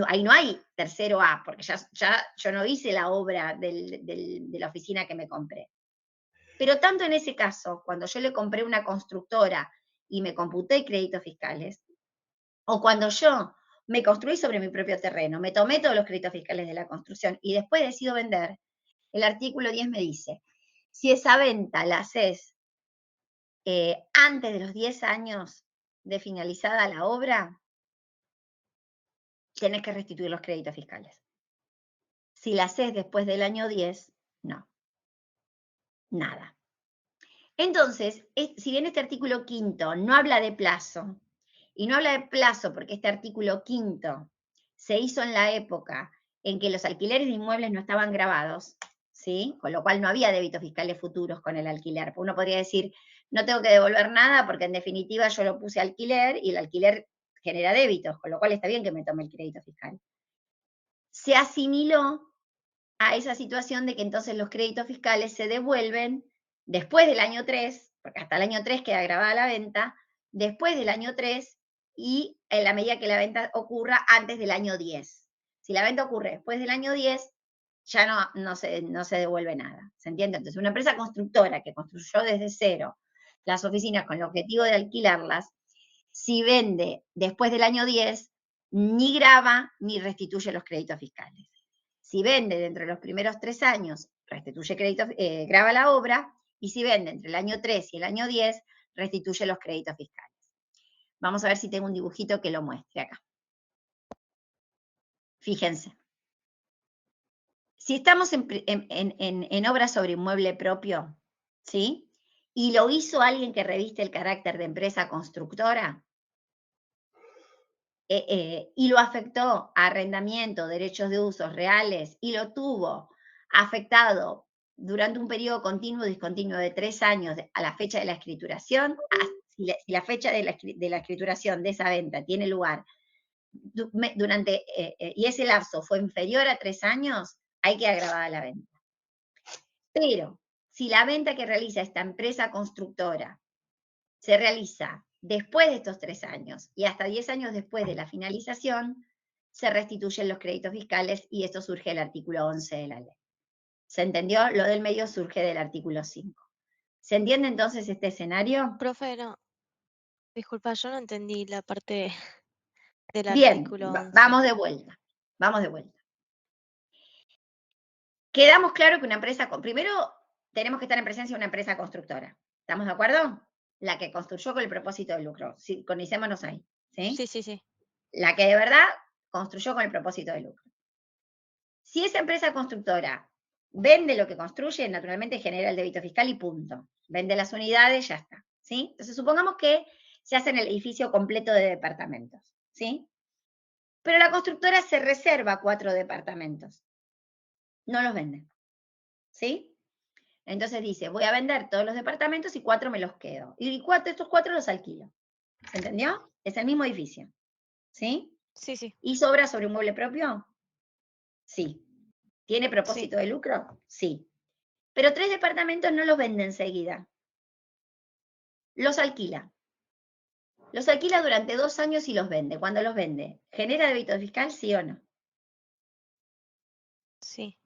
ahí no hay tercero A, porque ya yo no hice la obra de la oficina que me compré. Pero tanto en ese caso, cuando yo le compré una constructora y me computé créditos fiscales, o cuando yo me construí sobre mi propio terreno, me tomé todos los créditos fiscales de la construcción y después decido vender, el artículo 10 me dice, si esa venta la haces antes de los 10 años de finalizada la obra, tenés que restituir los créditos fiscales. Si la haces después del año 10, no. Nada. Entonces, si bien este artículo 5 no habla de plazo, y no habla de plazo porque este artículo 5 se hizo en la época en que los alquileres de inmuebles no estaban grabados, ¿sí? Con lo cual no había débitos fiscales futuros con el alquiler. Uno podría decir, no tengo que devolver nada porque en definitiva yo lo puse a alquiler y el alquiler genera débitos, con lo cual está bien que me tome el crédito fiscal. Se asimiló a esa situación de que entonces los créditos fiscales se devuelven después del año 3, porque hasta el año 3 queda grabada la venta, después del año 3 y en la medida que la venta ocurra antes del año 10. Si la venta ocurre después del año 10, ya no se devuelve nada. ¿Se entiende? Entonces, una empresa constructora que construyó desde cero las oficinas con el objetivo de alquilarlas, si vende después del año 10, ni graba ni restituye los créditos fiscales. Si vende dentro de los primeros 3 años, restituye créditos, graba la obra, y si vende entre el año 3 y el año 10, restituye los créditos fiscales. Vamos a ver si tengo un dibujito que lo muestre acá. Fíjense. Si estamos en obra sobre inmueble propio, ¿sí? Y lo hizo alguien que reviste el carácter de empresa constructora, y lo afectó a arrendamiento, derechos de usos reales, y lo tuvo afectado durante un periodo continuo o discontinuo de 3 años a la fecha de la escrituración, si la fecha de la escrituración de esa venta tiene lugar y ese lapso fue inferior a 3 años, hay que agravar la venta. Pero si la venta que realiza esta empresa constructora se realiza después de estos 3 años y hasta 10 años después de la finalización, se restituyen los créditos fiscales y esto surge del artículo 11 de la ley. ¿Se entendió? Lo del medio surge del artículo 5. ¿Se entiende entonces este escenario? Profe, no. Disculpa, yo no entendí la parte del Bien, artículo 11. vamos de vuelta. quedamos claro que una empresa, primero tenemos que estar en presencia de una empresa constructora. ¿Estamos de acuerdo? La que construyó con el propósito de lucro. Sí, conicémonos ahí. ¿Sí? Sí. La que de verdad construyó con el propósito de lucro. Si esa empresa constructora vende lo que construye, naturalmente genera el débito fiscal y punto. Vende las unidades, ya está. ¿Sí? Entonces supongamos que se hace en el edificio completo de departamentos. ¿Sí? Pero la constructora se reserva 4 departamentos. No los vende. ¿Sí? Entonces dice, voy a vender todos los departamentos y 4 me los quedo. Y estos 4 los alquilo. ¿Se entendió? Es el mismo edificio. ¿Sí? Sí. ¿Hizo obra sobre un mueble propio? Sí. ¿Tiene propósito de lucro? Sí. Pero 3 departamentos no los vende enseguida. Los alquila. Los alquila durante 2 años y los vende. Cuando los vende, ¿genera débito fiscal, sí o no? Sí.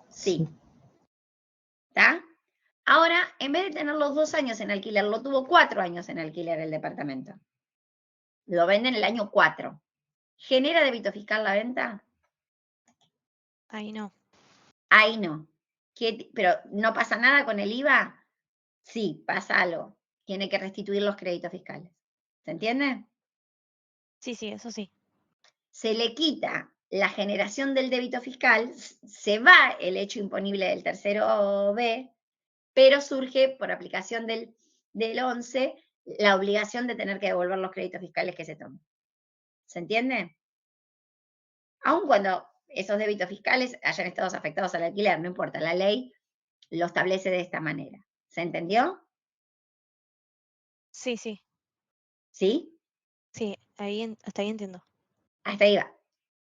Sí. ¿Está? Ahora, en vez de tener los 2 años en alquiler, lo tuvo 4 años en alquiler el departamento. Lo vende en el año 4. ¿Genera débito fiscal la venta? Ahí no. Ahí no. ¿Pero no pasa nada con el IVA? Sí, pasa algo. Tiene que restituir los créditos fiscales. ¿Se entiende? Sí, eso sí. Se le quita la generación del débito fiscal, se va el hecho imponible del tercero B, pero surge por aplicación del 11 la obligación de tener que devolver los créditos fiscales que se toman. ¿Se entiende? Aun cuando esos débitos fiscales hayan estado afectados al alquiler, no importa, la ley lo establece de esta manera. ¿Se entendió? Sí. ¿Sí? Sí, hasta ahí entiendo. Hasta ahí va.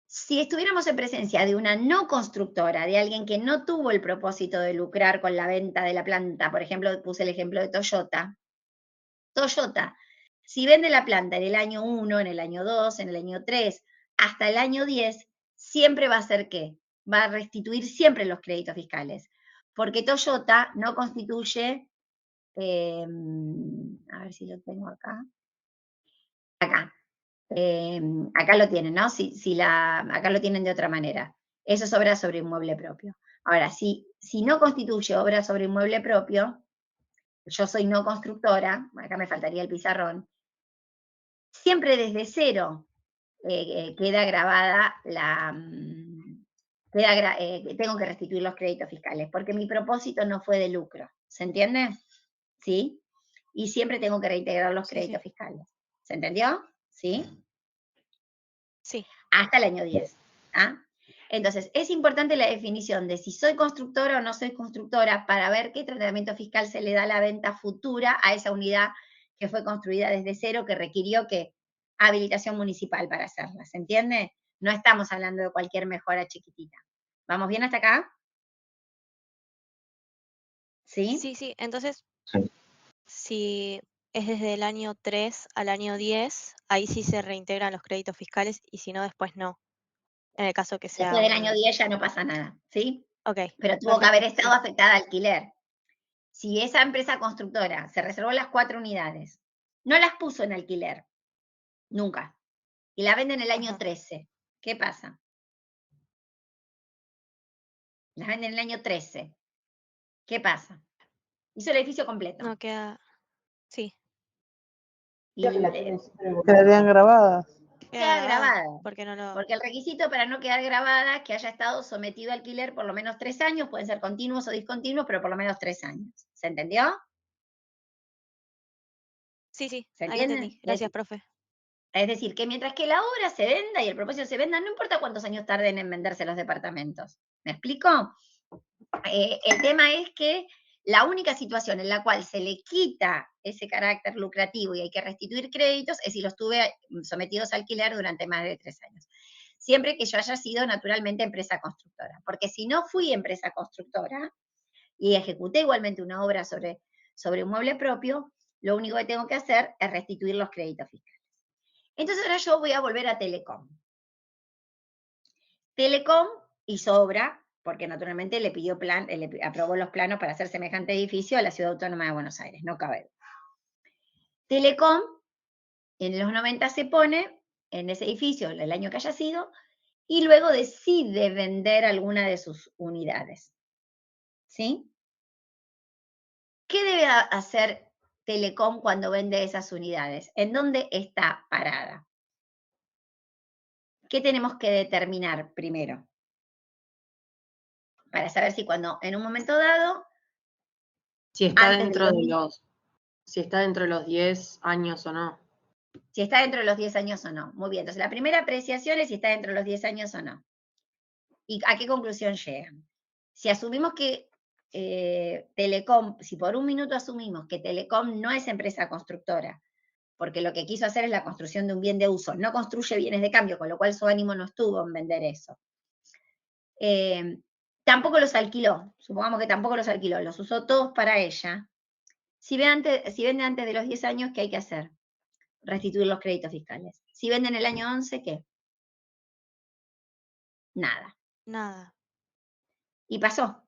Si estuviéramos en presencia de una no constructora, de alguien que no tuvo el propósito de lucrar con la venta de la planta, por ejemplo, puse el ejemplo de Toyota. Toyota, si vende la planta en el año 1, en el año 2, en el año 3, hasta el año 10, siempre va a ser ¿qué? Va a restituir siempre los créditos fiscales. Porque Toyota no constituye, a ver si lo tengo acá. Acá. Acá lo tienen, ¿no? Acá lo tienen de otra manera. Eso es obra sobre inmueble propio. Ahora, si no constituye obra sobre inmueble propio, yo soy no constructora, acá me faltaría el pizarrón, siempre desde cero queda grabada tengo que restituir los créditos fiscales, porque mi propósito no fue de lucro, ¿se entiende? ¿Sí? Y siempre tengo que reintegrar los créditos fiscales. ¿Se entendió? ¿Sí? Sí. Hasta el año 10. ¿Ah? Entonces, es importante la definición de si soy constructora o no soy constructora para ver qué tratamiento fiscal se le da a la venta futura a esa unidad que fue construida desde cero, que requirió habilitación municipal para hacerla. ¿Se entiende? No estamos hablando de cualquier mejora chiquitita. ¿Vamos bien hasta acá? ¿Sí? Sí. Entonces, si es desde el año 3 al año 10, ahí sí se reintegran los créditos fiscales y si no, después no. En el caso que sea. Después del año 10 ya no pasa nada, ¿sí? Ok. Pero tuvo que haber estado afectada al alquiler. Si esa empresa constructora se reservó las 4 unidades, no las puso en alquiler, nunca, y la vende en el año 13, ¿qué pasa? Las vende en el año 13, ¿qué pasa? Hizo el edificio completo. No queda. Sí. Quedarían grabadas. Queda grabada. Porque el requisito para no quedar grabada es que haya estado sometido a alquiler por lo menos 3 años, pueden ser continuos o discontinuos, pero por lo menos 3 años. ¿Se entendió? Sí, ¿Se ahí entiende? entendí. Gracias, profe. Es decir, que mientras que la obra se venda y el propósito se venda, no importa cuántos años tarden en venderse los departamentos. ¿Me explico? El tema es que la única situación en la cual se le quita ese carácter lucrativo y hay que restituir créditos es si los tuve sometidos a alquiler durante más de 3 años. Siempre que yo haya sido naturalmente empresa constructora. Porque si no fui empresa constructora y ejecuté igualmente una obra sobre un mueble propio, lo único que tengo que hacer es restituir los créditos fiscales. Entonces ahora yo voy a volver a Telecom. Telecom hizo obra, porque naturalmente le aprobó los planos para hacer semejante edificio a la Ciudad Autónoma de Buenos Aires, no cabe duda. Telecom en los 90 se pone en ese edificio, el año que haya sido, y luego decide vender alguna de sus unidades. ¿Sí? ¿Qué debe hacer Telecom cuando vende esas unidades? ¿En dónde está parada? ¿Qué tenemos que determinar primero? Para saber si cuando en un momento dado... Si está dentro de los 10 años o no. Si está dentro de los 10 años o no. Muy bien, entonces la primera apreciación es si está dentro de los 10 años o no. ¿Y a qué conclusión llegan? Si asumimos que Telecom, si por un minuto asumimos que Telecom no es empresa constructora, porque lo que quiso hacer es la construcción de un bien de uso, no construye bienes de cambio, con lo cual su ánimo no estuvo en vender eso. Tampoco los alquiló, supongamos que tampoco los alquiló, los usó todos para ella. Si vende antes de los 10 años, ¿qué hay que hacer? Restituir los créditos fiscales. Si venden el año 11, ¿qué? Nada. Nada. Y pasó.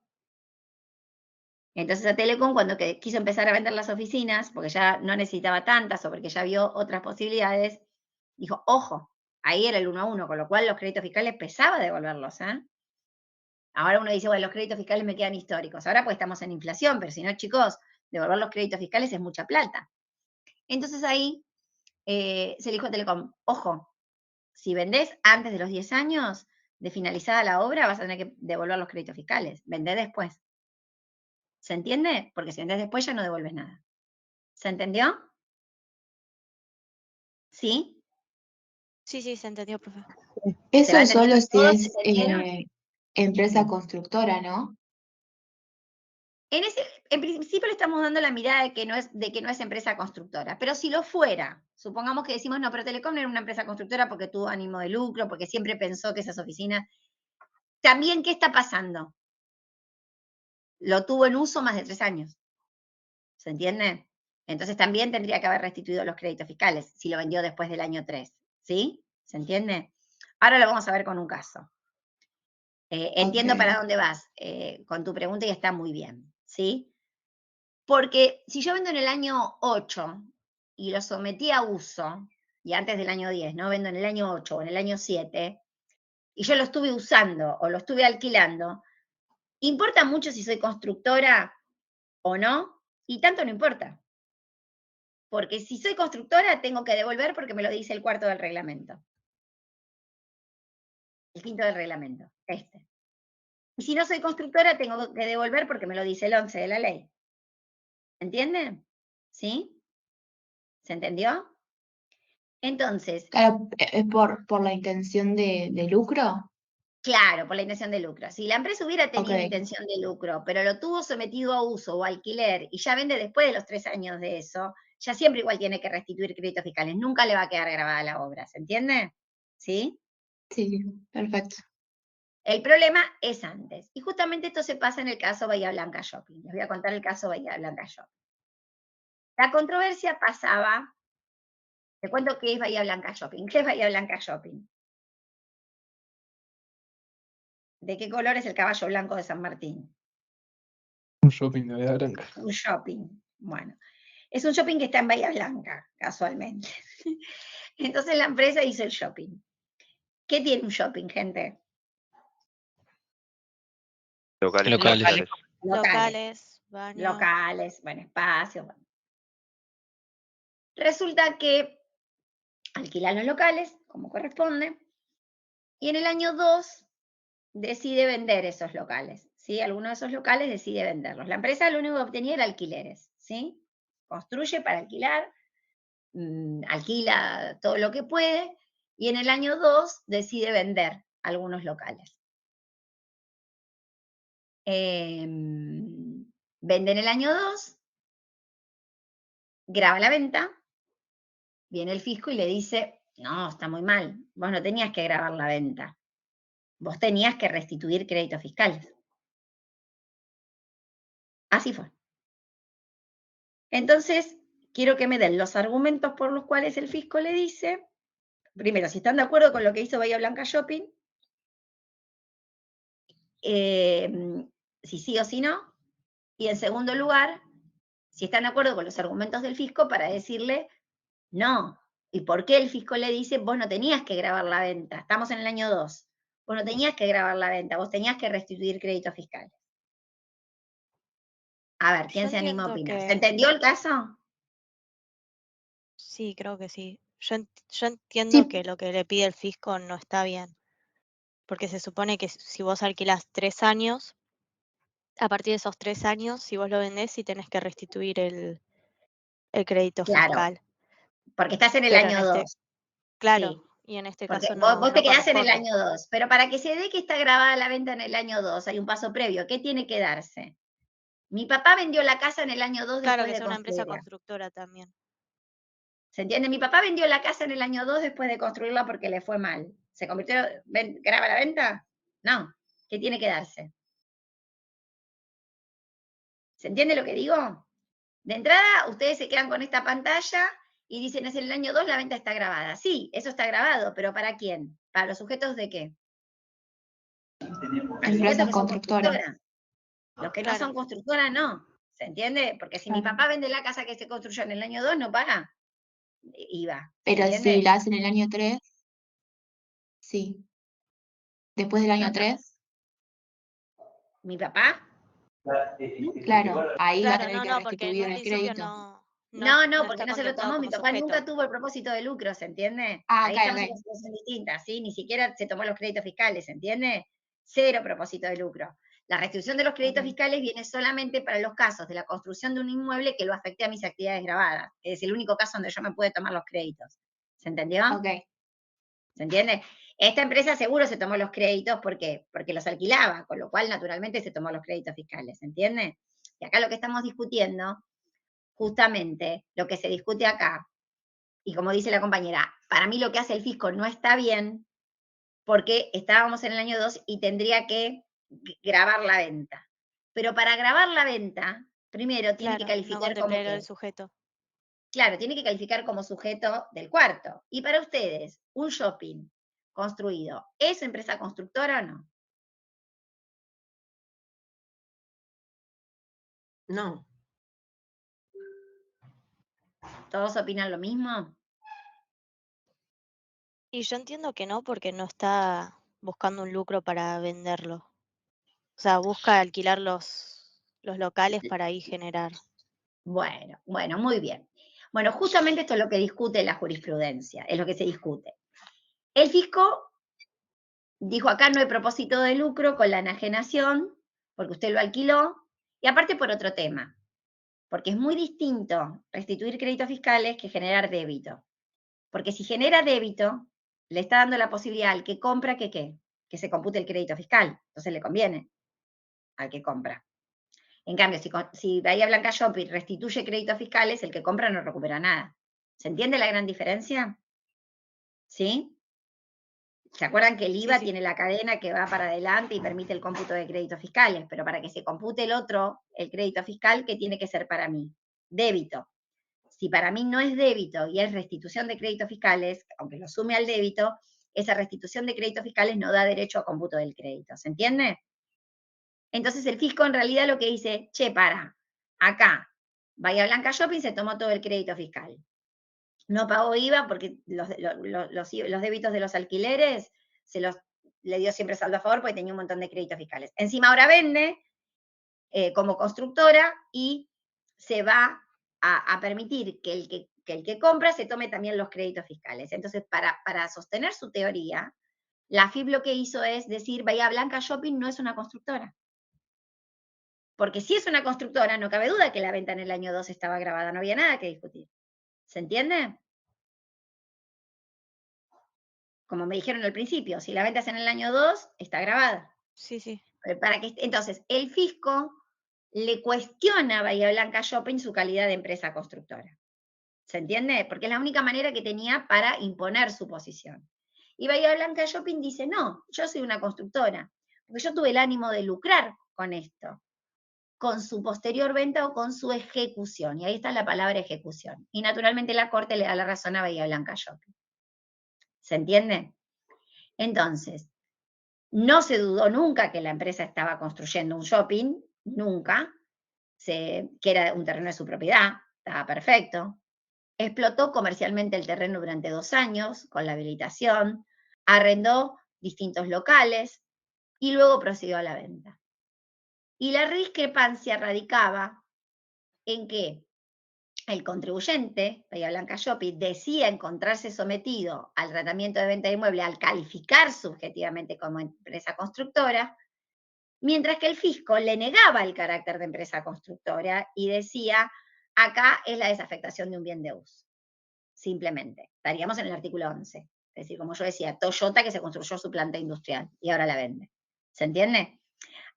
Entonces a Telecom, cuando quiso empezar a vender las oficinas, porque ya no necesitaba tantas o porque ya vio otras posibilidades, dijo, ojo, ahí era el 1 a 1, con lo cual los créditos fiscales pesaba devolverlos. Ahora uno dice, bueno, los créditos fiscales me quedan históricos. Ahora pues estamos en inflación, pero si no, chicos, devolver los créditos fiscales es mucha plata. Entonces ahí se le dijo a Telecom, ojo, si vendés antes de los 10 años de finalizada la obra, vas a tener que devolver los créditos fiscales. Vendé después. ¿Se entiende? Porque si vendés después ya no devuelves nada. ¿Se entendió? ¿Sí? Sí, sí, se entendió, profe. Eso solo si ¿Todos es entendieron? empresa constructora, ¿no? En principio le estamos dando la mirada de que no es empresa constructora, pero si lo fuera, supongamos que decimos, no, pero Telecom no era una empresa constructora porque tuvo ánimo de lucro, porque siempre pensó que esas oficinas... También, ¿qué está pasando? Lo tuvo en uso más de 3 años. ¿Se entiende? Entonces también tendría que haber restituido los créditos fiscales si lo vendió después del año 3. ¿Sí? ¿Se entiende? Ahora lo vamos a ver con un caso. Entiendo para dónde vas con tu pregunta y está muy bien. ¿Sí? Porque si yo vendo en el año 8 y lo sometí a uso, y antes del año 10, ¿no? Vendo en el año 8 o en el año 7, y yo lo estuve usando o lo estuve alquilando, ¿importa mucho si soy constructora o no? Y tanto no importa. Porque si soy constructora, tengo que devolver porque me lo dice el 4º del reglamento. El 5º del reglamento, este. Y si no soy constructora, tengo que devolver porque me lo dice el 11 de la ley. ¿Entienden? ¿Sí? ¿Se entendió? Entonces... Claro, ¿es por la intención de lucro? Claro, por la intención de lucro. Si la empresa hubiera tenido intención de lucro, pero lo tuvo sometido a uso o alquiler y ya vende después de los 3 años de eso, ya siempre igual tiene que restituir créditos fiscales. Nunca le va a quedar grabada la obra, ¿se entiende? ¿Sí? Sí, perfecto. El problema es antes. Y justamente esto se pasa en el caso Bahía Blanca Shopping. Les voy a contar el caso Bahía Blanca Shopping. La controversia pasaba... Te cuento qué es Bahía Blanca Shopping. ¿Qué es Bahía Blanca Shopping? ¿De qué color es el caballo blanco de San Martín? Un shopping de Bahía Blanca. Un shopping. Bueno, es un shopping que está en Bahía Blanca, casualmente. Entonces la empresa hizo el shopping. ¿Qué tiene un shopping, gente? Locales. Locales, bueno, espacios. Bueno. Resulta que alquilan los locales, como corresponde, y en el año 2 decide vender esos locales, ¿sí? Alguno de esos locales decide venderlos. La empresa lo único que obtenía era alquileres, ¿sí? Construye para alquilar, alquila todo lo que puede, y en el año 2 decide vender algunos locales. Vende en el año 2, graba la venta, viene el fisco y le dice, no, está muy mal, vos no tenías que grabar la venta, vos tenías que restituir créditos fiscales. Así fue. Entonces, quiero que me den los argumentos por los cuales el fisco le dice, primero, si están de acuerdo con lo que hizo Bahía Blanca Shopping, si sí o si no, y en segundo lugar, si están de acuerdo con los argumentos del fisco para decirle, no, ¿y por qué el fisco le dice, vos no tenías que grabar la venta? Estamos en el año 2, vos no tenías que grabar la venta, vos tenías que restituir créditos fiscales. A ver, ¿quién se anima a opinar? ¿Se entendió el caso? Sí, creo que sí. Yo entiendo que lo que le pide el fisco no está bien. Porque se supone que si vos alquilás 3 años, a partir de esos 3 años, si vos lo vendés, sí tenés que restituir el crédito Claro, fiscal. porque estás en el Pero en año este, 2. claro, Sí. y en este Porque caso vos te no quedás en el corresponde. año 2, pero para que se dé que está grabada la venta en el año 2, hay un paso previo. ¿Qué tiene que darse? Mi papá vendió la casa en el año 2 Claro, después que de sea una empresa construirla. constructora también. ¿Se entiende? Mi papá vendió la casa en el año 2 después de construirla porque le fue mal. ¿Se convirtió, graba la venta? No. ¿Qué tiene que darse? ¿Se entiende lo que digo? De entrada, ustedes se quedan con esta pantalla y dicen, es el año 2, la venta está grabada. Sí, eso está grabado, pero ¿para quién? ¿Para los sujetos de qué? Empresas constructoras. Los que no son constructoras, no. ¿Se entiende? Porque si mi papá vende la casa que se construyó en el año 2, no paga IVA. Pero ¿Entiende? si la hacen en el año 3, sí. Después del año 3, ¿Mi papá? claro, ahí va a Claro, tener que porque en restituir un el principio crédito. No, porque está no se lo contemplado tomó. Mi como papá sujeto. nunca tuvo el propósito de lucro, ¿se entiende? Ah, Ahí ok, estamos en ok. una situación distinta, ¿sí? Ni siquiera se tomó los créditos fiscales, ¿se entiende? Cero propósito de lucro. La restitución de los créditos fiscales viene solamente para los casos de la construcción de un inmueble que lo afecte a mis actividades grabadas. Es el único caso donde yo me puedo tomar los créditos. ¿Se entendió? Ok. ¿Se entiende? Esta empresa seguro se tomó los créditos porque los alquilaba, con lo cual naturalmente se tomó los créditos fiscales, ¿se entiende? Y acá lo que estamos discutiendo, justamente, lo que se discute acá, y como dice la compañera, para mí lo que hace el fisco no está bien porque estábamos en el año 2 y tendría que grabar la venta. Pero para grabar la venta, primero tiene que Claro, no calificar como contemplar qué. el sujeto. Claro, tiene que calificar como sujeto del cuarto. Y para ustedes, un shopping construido, ¿es empresa constructora o no? No. ¿Todos opinan lo mismo? Y yo entiendo que no, porque no está buscando un lucro para venderlo. O sea, busca alquilar los locales para ahí generar. Bueno, muy bien. Bueno, justamente esto es lo que discute la jurisprudencia, es lo que se discute. El fisco dijo acá no hay propósito de lucro con la enajenación, porque usted lo alquiló, y aparte por otro tema, porque es muy distinto restituir créditos fiscales que generar débito. Porque si genera débito, le está dando la posibilidad al que compra que ¿qué? Que se compute el crédito fiscal. Entonces le conviene al que compra. En cambio, si Bahía Blanca Shopping restituye créditos fiscales, el que compra no recupera nada. ¿Se entiende la gran diferencia? ¿Sí? ¿Se acuerdan que el IVA tiene la cadena que va para adelante y permite el cómputo de créditos fiscales? Pero para que se compute el otro, el crédito fiscal, ¿qué tiene que ser para mí? Débito. Si para mí no es débito y es restitución de créditos fiscales, aunque lo sume al débito, esa restitución de créditos fiscales no da derecho a cómputo del crédito. ¿Se entiende? Entonces el fisco en realidad lo que dice, che, acá, Bahía Blanca Shopping se tomó todo el crédito fiscal. No pagó IVA porque los débitos de los alquileres le dio siempre saldo a favor porque tenía un montón de créditos fiscales. Encima ahora vende como constructora y se va a permitir que el que compra se tome también los créditos fiscales. Entonces, para sostener su teoría, la FIP lo que hizo es decir, Bahía Blanca Shopping no es una constructora. Porque si es una constructora, no cabe duda que la venta en el año 2 estaba grabada, no había nada que discutir. ¿Se entiende? Como me dijeron al principio, si la venta es en el año 2, está grabada. Sí. Entonces, el fisco le cuestiona a Bahía Blanca Shopping su calidad de empresa constructora. ¿Se entiende? Porque es la única manera que tenía para imponer su posición. Y Bahía Blanca Shopping dice, no, yo soy una constructora, porque yo tuve el ánimo de lucrar con esto, con su posterior venta o con su ejecución. Y ahí está la palabra ejecución. Y naturalmente la Corte le da la razón a Bahía Blanca Shopping. ¿Se entiende? Entonces, no se dudó nunca que la empresa estaba construyendo un shopping, nunca, que era un terreno de su propiedad, estaba perfecto. Explotó comercialmente el terreno durante 2 años con la habilitación, arrendó distintos locales y luego procedió a la venta. Y la discrepancia radicaba en que el contribuyente, Bahía Blanca Shopping, decía encontrarse sometido al tratamiento de venta de inmueble al calificar subjetivamente como empresa constructora, mientras que el fisco le negaba el carácter de empresa constructora y decía, acá es la desafectación de un bien de uso. Simplemente. Estaríamos en el artículo 11. Es decir, como yo decía, Toyota que se construyó su planta industrial y ahora la vende. ¿Se entiende?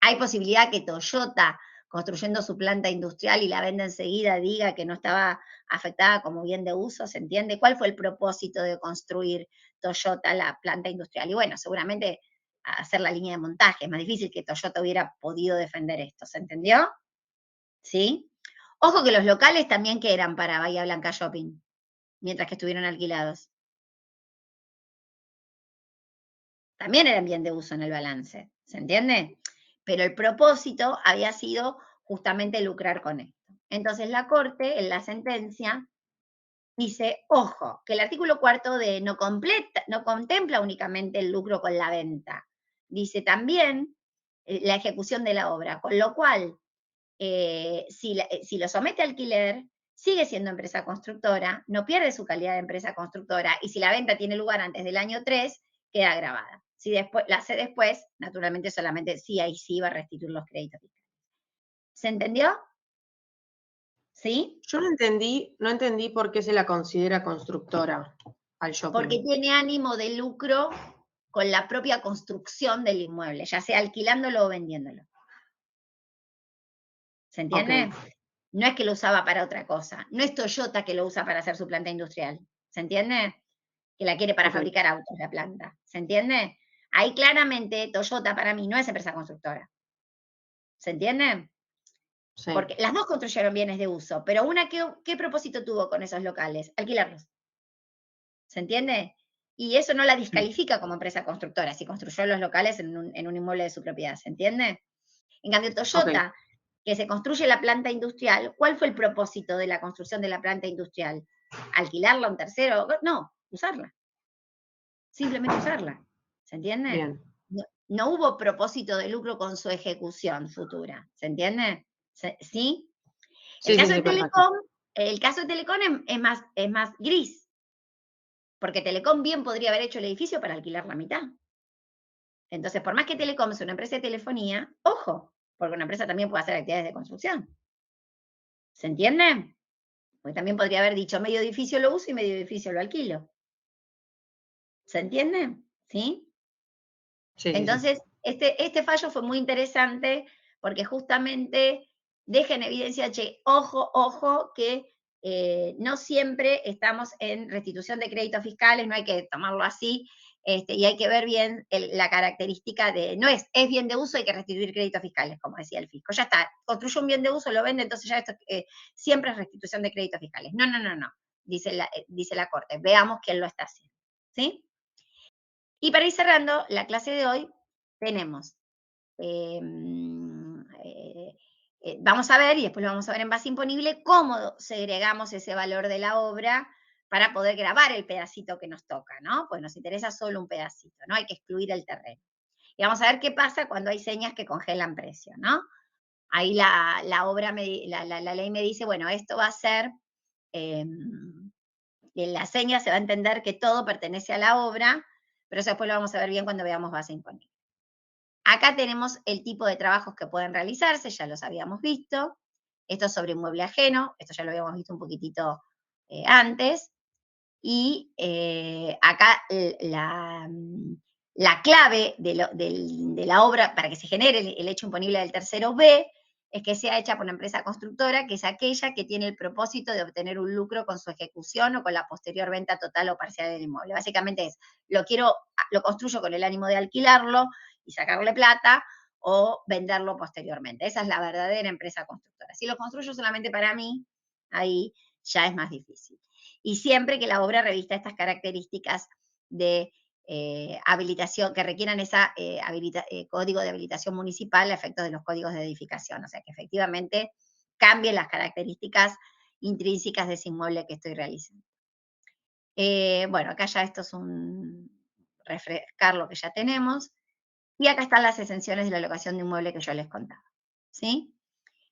Hay posibilidad que Toyota, construyendo su planta industrial y la venda enseguida, diga que no estaba afectada como bien de uso, ¿se entiende? ¿Cuál fue el propósito de construir Toyota la planta industrial? Y bueno, seguramente hacer la línea de montaje. Es más difícil que Toyota hubiera podido defender esto, ¿se entendió? ¿Sí? Ojo que los locales también que eran para Bahía Blanca Shopping, mientras que estuvieron alquilados. También eran bien de uso en el balance, ¿se entiende? Pero el propósito había sido justamente lucrar con esto. Entonces la Corte, en la sentencia, dice, ojo, que el artículo 4 de no contempla únicamente el lucro con la venta, dice también la ejecución de la obra, con lo cual, si lo somete a alquiler, sigue siendo empresa constructora, no pierde su calidad de empresa constructora, y si la venta tiene lugar antes del año 3, queda grabada. Si después, la hace después, naturalmente solamente sí, ahí sí va a restituir los créditos fiscales. ¿Se entendió? ¿Sí? Yo no entendí por qué se la considera constructora al shopping. Porque tiene ánimo de lucro con la propia construcción del inmueble, ya sea alquilándolo o vendiéndolo. ¿Se entiende? Okay. No es que lo usaba para otra cosa. No es Toyota que lo usa para hacer su planta industrial. ¿Se entiende? Que la quiere para fabricar autos, la planta. ¿Se entiende? Ahí claramente Toyota para mí no es empresa constructora. ¿Se entiende? Sí. Porque las dos construyeron bienes de uso, pero una, ¿qué propósito tuvo con esos locales? Alquilarlos. ¿Se entiende? Y eso no la descalifica como empresa constructora, si construyó los locales en un inmueble de su propiedad. ¿Se entiende? En cambio, Toyota, que se construye la planta industrial, ¿cuál fue el propósito de la construcción de la planta industrial? ¿Alquilarla a un tercero? No, usarla. Simplemente usarla. ¿Se entiende? Bien. No hubo propósito de lucro con su ejecución futura. ¿Se entiende? ¿Sí? El caso de Telecom es más gris. Porque Telecom bien podría haber hecho el edificio para alquilar la mitad. Entonces, por más que Telecom sea una empresa de telefonía, ojo, porque una empresa también puede hacer actividades de construcción. ¿Se entiende? Porque también podría haber dicho medio edificio lo uso y medio edificio lo alquilo. ¿Se entiende? ¿Sí? Sí. Entonces, este fallo fue muy interesante porque justamente deja en evidencia, che, ojo, que no siempre estamos en restitución de créditos fiscales, no hay que tomarlo así, y hay que ver bien la característica de, no es bien de uso, hay que restituir créditos fiscales, como decía el fisco. Ya está, construye un bien de uso, lo vende, entonces ya esto siempre es restitución de créditos fiscales. No, dice la Corte, veamos quién lo está haciendo. ¿Sí? Y para ir cerrando la clase de hoy, tenemos, vamos a ver, y después lo vamos a ver en base imponible, cómo segregamos ese valor de la obra para poder grabar el pedacito que nos toca, ¿no? Pues nos interesa solo un pedacito, ¿no? Hay que excluir el terreno. Y vamos a ver qué pasa cuando hay señas que congelan precio, ¿no? Ahí la ley me dice, bueno, esto va a ser, en la seña se va a entender que todo pertenece a la obra, pero eso después lo vamos a ver bien cuando veamos base imponible. Acá tenemos el tipo de trabajos que pueden realizarse, ya los habíamos visto. Esto es sobre inmueble ajeno, esto ya lo habíamos visto un poquitito antes. Y acá la clave de la obra para que se genere el hecho imponible del tercero B es que sea hecha por una empresa constructora, que es aquella que tiene el propósito de obtener un lucro con su ejecución o con la posterior venta total o parcial del inmueble. Básicamente es, lo construyo con el ánimo de alquilarlo y sacarle plata o venderlo posteriormente. Esa es la verdadera empresa constructora. Si lo construyo solamente para mí, ahí ya es más difícil. Y siempre que la obra revista estas características de habilitación, que requieran ese código de habilitación municipal a efectos de los códigos de edificación, o sea que efectivamente cambien las características intrínsecas de ese inmueble que estoy realizando. Bueno, acá ya esto es un refrescar lo que ya tenemos, y acá están las exenciones de la locación de inmueble que yo les contaba, ¿sí?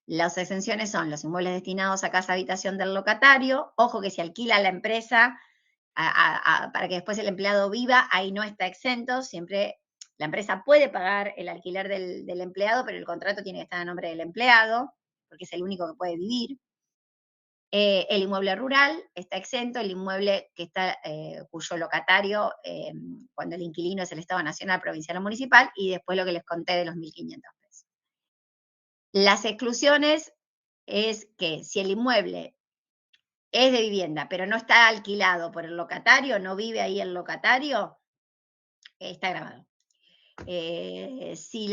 Las exenciones son los inmuebles destinados a casa habitación del locatario. Ojo que si alquila la empresa para que después el empleado viva, ahí no está exento. Siempre la empresa puede pagar el alquiler del empleado, pero el contrato tiene que estar a nombre del empleado, porque es el único que puede vivir. El inmueble rural está exento, el inmueble que está, cuyo locatario, cuando el inquilino es el Estado Nacional, Provincial o Municipal, y después lo que les conté de los 1.500 pesos. Las exclusiones es que si el inmueble es de vivienda, pero no está alquilado por el locatario, no vive ahí el locatario, está grabado. Si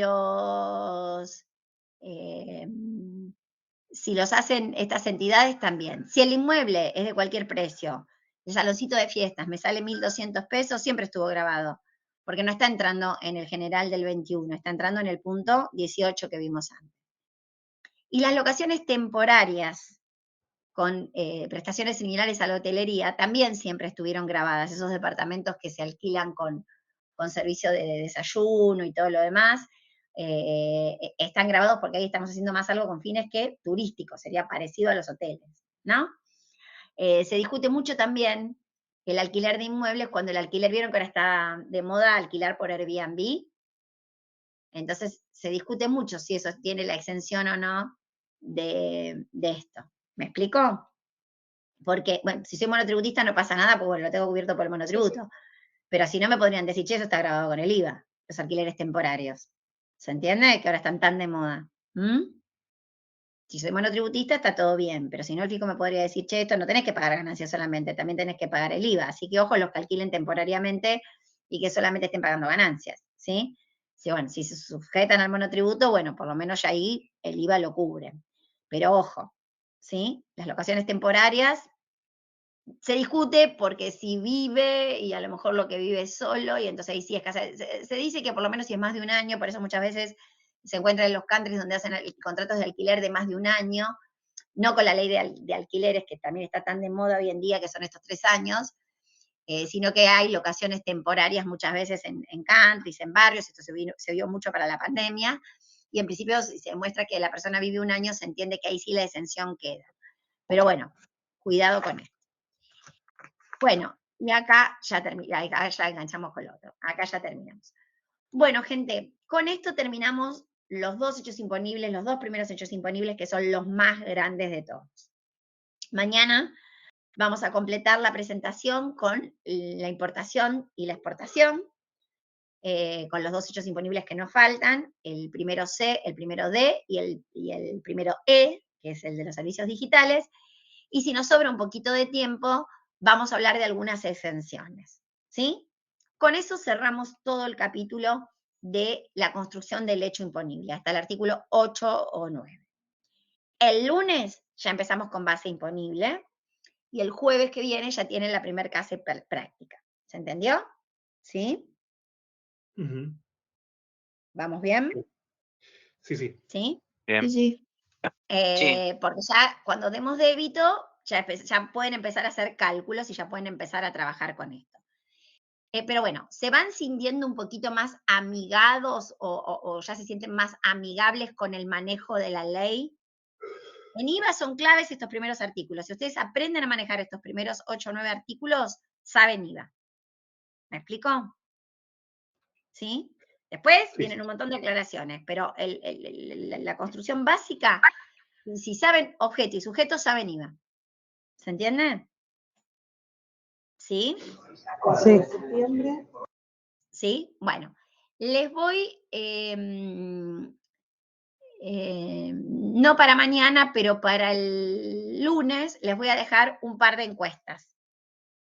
los hacen estas entidades también. Si el inmueble es de cualquier precio, el saloncito de fiestas me sale 1.200 pesos, siempre estuvo grabado, porque no está entrando en el general del 21, está entrando en el punto 18 que vimos antes. Y las locaciones temporarias con prestaciones similares a la hotelería también siempre estuvieron grabadas, esos departamentos que se alquilan con servicio de desayuno y todo lo demás, están grabados porque ahí estamos haciendo más algo con fines que turísticos, sería parecido a los hoteles, ¿no? Se discute mucho también el alquiler de inmuebles, cuando el alquiler, vieron que ahora está de moda alquilar por Airbnb, entonces se discute mucho si eso tiene la exención o no de esto. ¿Me explico? Porque, bueno, si soy monotributista no pasa nada, porque bueno, lo tengo cubierto por el monotributo, pero si no me podrían decir, che, eso está grabado con el IVA, los alquileres temporarios. ¿Se entiende? Que ahora están tan de moda. Si soy monotributista está todo bien, pero si no el fisco me podría decir, che, esto no tenés que pagar ganancias solamente, también tenés que pagar el IVA. Así que ojo los que alquilen temporariamente y que solamente estén pagando ganancias, ¿sí? Si se sujetan al monotributo, bueno, por lo menos ya ahí el IVA lo cubre. Pero ojo, ¿sí? Las locaciones temporarias se discute porque si vive y a lo mejor lo que vive es solo, y entonces ahí sí es casa. Se dice que por lo menos si es más de un año, por eso muchas veces se encuentran en los countries donde hacen contratos de alquiler de más de un año, no con la ley de alquileres que también está tan de moda hoy en día, que son estos 3 años, sino que hay locaciones temporarias muchas veces en countries, en barrios. Esto se vio mucho para la pandemia, y en principio si se demuestra que la persona vive un año, se entiende que ahí sí la exención queda. Pero bueno, cuidado con esto. Bueno, y acá ya enganchamos con lo otro. Acá ya terminamos. Bueno, gente, con esto terminamos los dos hechos imponibles, los dos primeros hechos imponibles, que son los más grandes de todos. Mañana vamos a completar la presentación con la importación y la exportación, con los dos hechos imponibles que nos faltan, el primero C, el primero D y el primero E, que es el de los servicios digitales. Y si nos sobra un poquito de tiempo, vamos a hablar de algunas exenciones, ¿sí? Con eso cerramos todo el capítulo de la construcción del hecho imponible, hasta el artículo 8 o 9. El lunes ya empezamos con base imponible, y el jueves que viene ya tienen la primera clase práctica. ¿Se entendió? ¿Sí? ¿Vamos bien? Sí, sí. ¿Sí? Bien. Sí. Porque ya cuando demos débito, ya pueden empezar a hacer cálculos y ya pueden empezar a trabajar con esto. Pero bueno, ¿se van sintiendo un poquito más amigados o ya se sienten más amigables con el manejo de la ley? En IVA son claves estos primeros artículos. Si ustedes aprenden a manejar estos primeros 8 o 9 artículos, saben IVA. ¿Me explico? ¿Sí? Después vienen un montón de aclaraciones, pero la construcción básica, si saben objeto y sujeto, saben IVA. ¿Se entiende? ¿Sí? Sí. ¿Sí? Bueno, les voy, no para mañana, pero para el lunes, les voy a dejar un par de encuestas.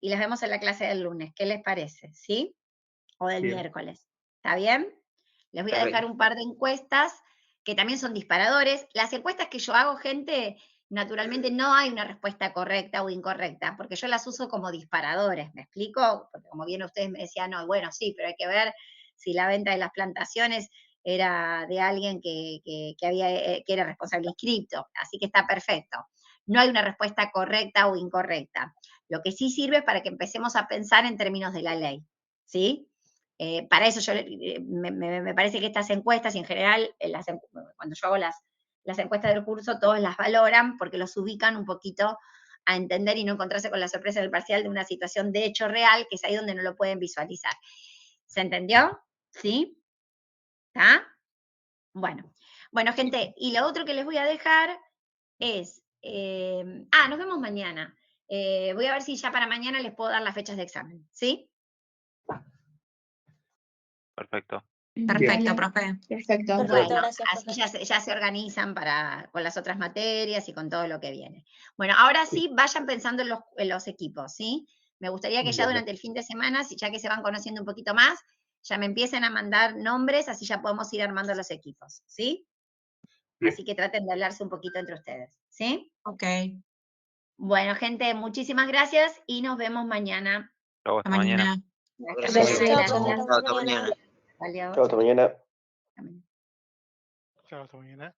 Y las vemos en la clase del lunes. ¿Qué les parece? ¿Sí? O del miércoles. ¿Está bien? Les voy a dejar un par de encuestas que también son disparadores. Las encuestas que yo hago, gente, naturalmente no hay una respuesta correcta o incorrecta, porque yo las uso como disparadores, ¿me explico? Porque como bien ustedes me decían, no, bueno, sí, pero hay que ver si la venta de las plantaciones era de alguien que era responsable inscripto, así que está perfecto. No hay una respuesta correcta o incorrecta. Lo que sí sirve es para que empecemos a pensar en términos de la ley, ¿sí? Para eso me parece que estas encuestas, y en general, cuando yo hago las encuestas del curso todos las valoran porque los ubican un poquito a entender y no encontrarse con la sorpresa del parcial de una situación de hecho real, que es ahí donde no lo pueden visualizar. ¿Se entendió? ¿Sí? ¿Está? Bueno, gente, y lo otro que les voy a dejar es, nos vemos mañana. Voy a ver si ya para mañana les puedo dar las fechas de examen, ¿sí? Perfecto. Perfecto, profe. Perfecto. Bueno, gracias, así ya se organizan con las otras materias y con todo lo que viene. Bueno, ahora sí, vayan pensando en los equipos, ¿sí? Me gustaría que ya durante el fin de semana, ya que se van conociendo un poquito más, ya me empiecen a mandar nombres, así ya podemos ir armando los equipos, ¿sí? Así que traten de hablarse un poquito entre ustedes, ¿sí? Ok. Bueno, gente, muchísimas gracias y nos vemos mañana. Hasta mañana. Gracias. Hasta mañana. Adiós. Chao, hasta mañana. Chao, hasta mañana.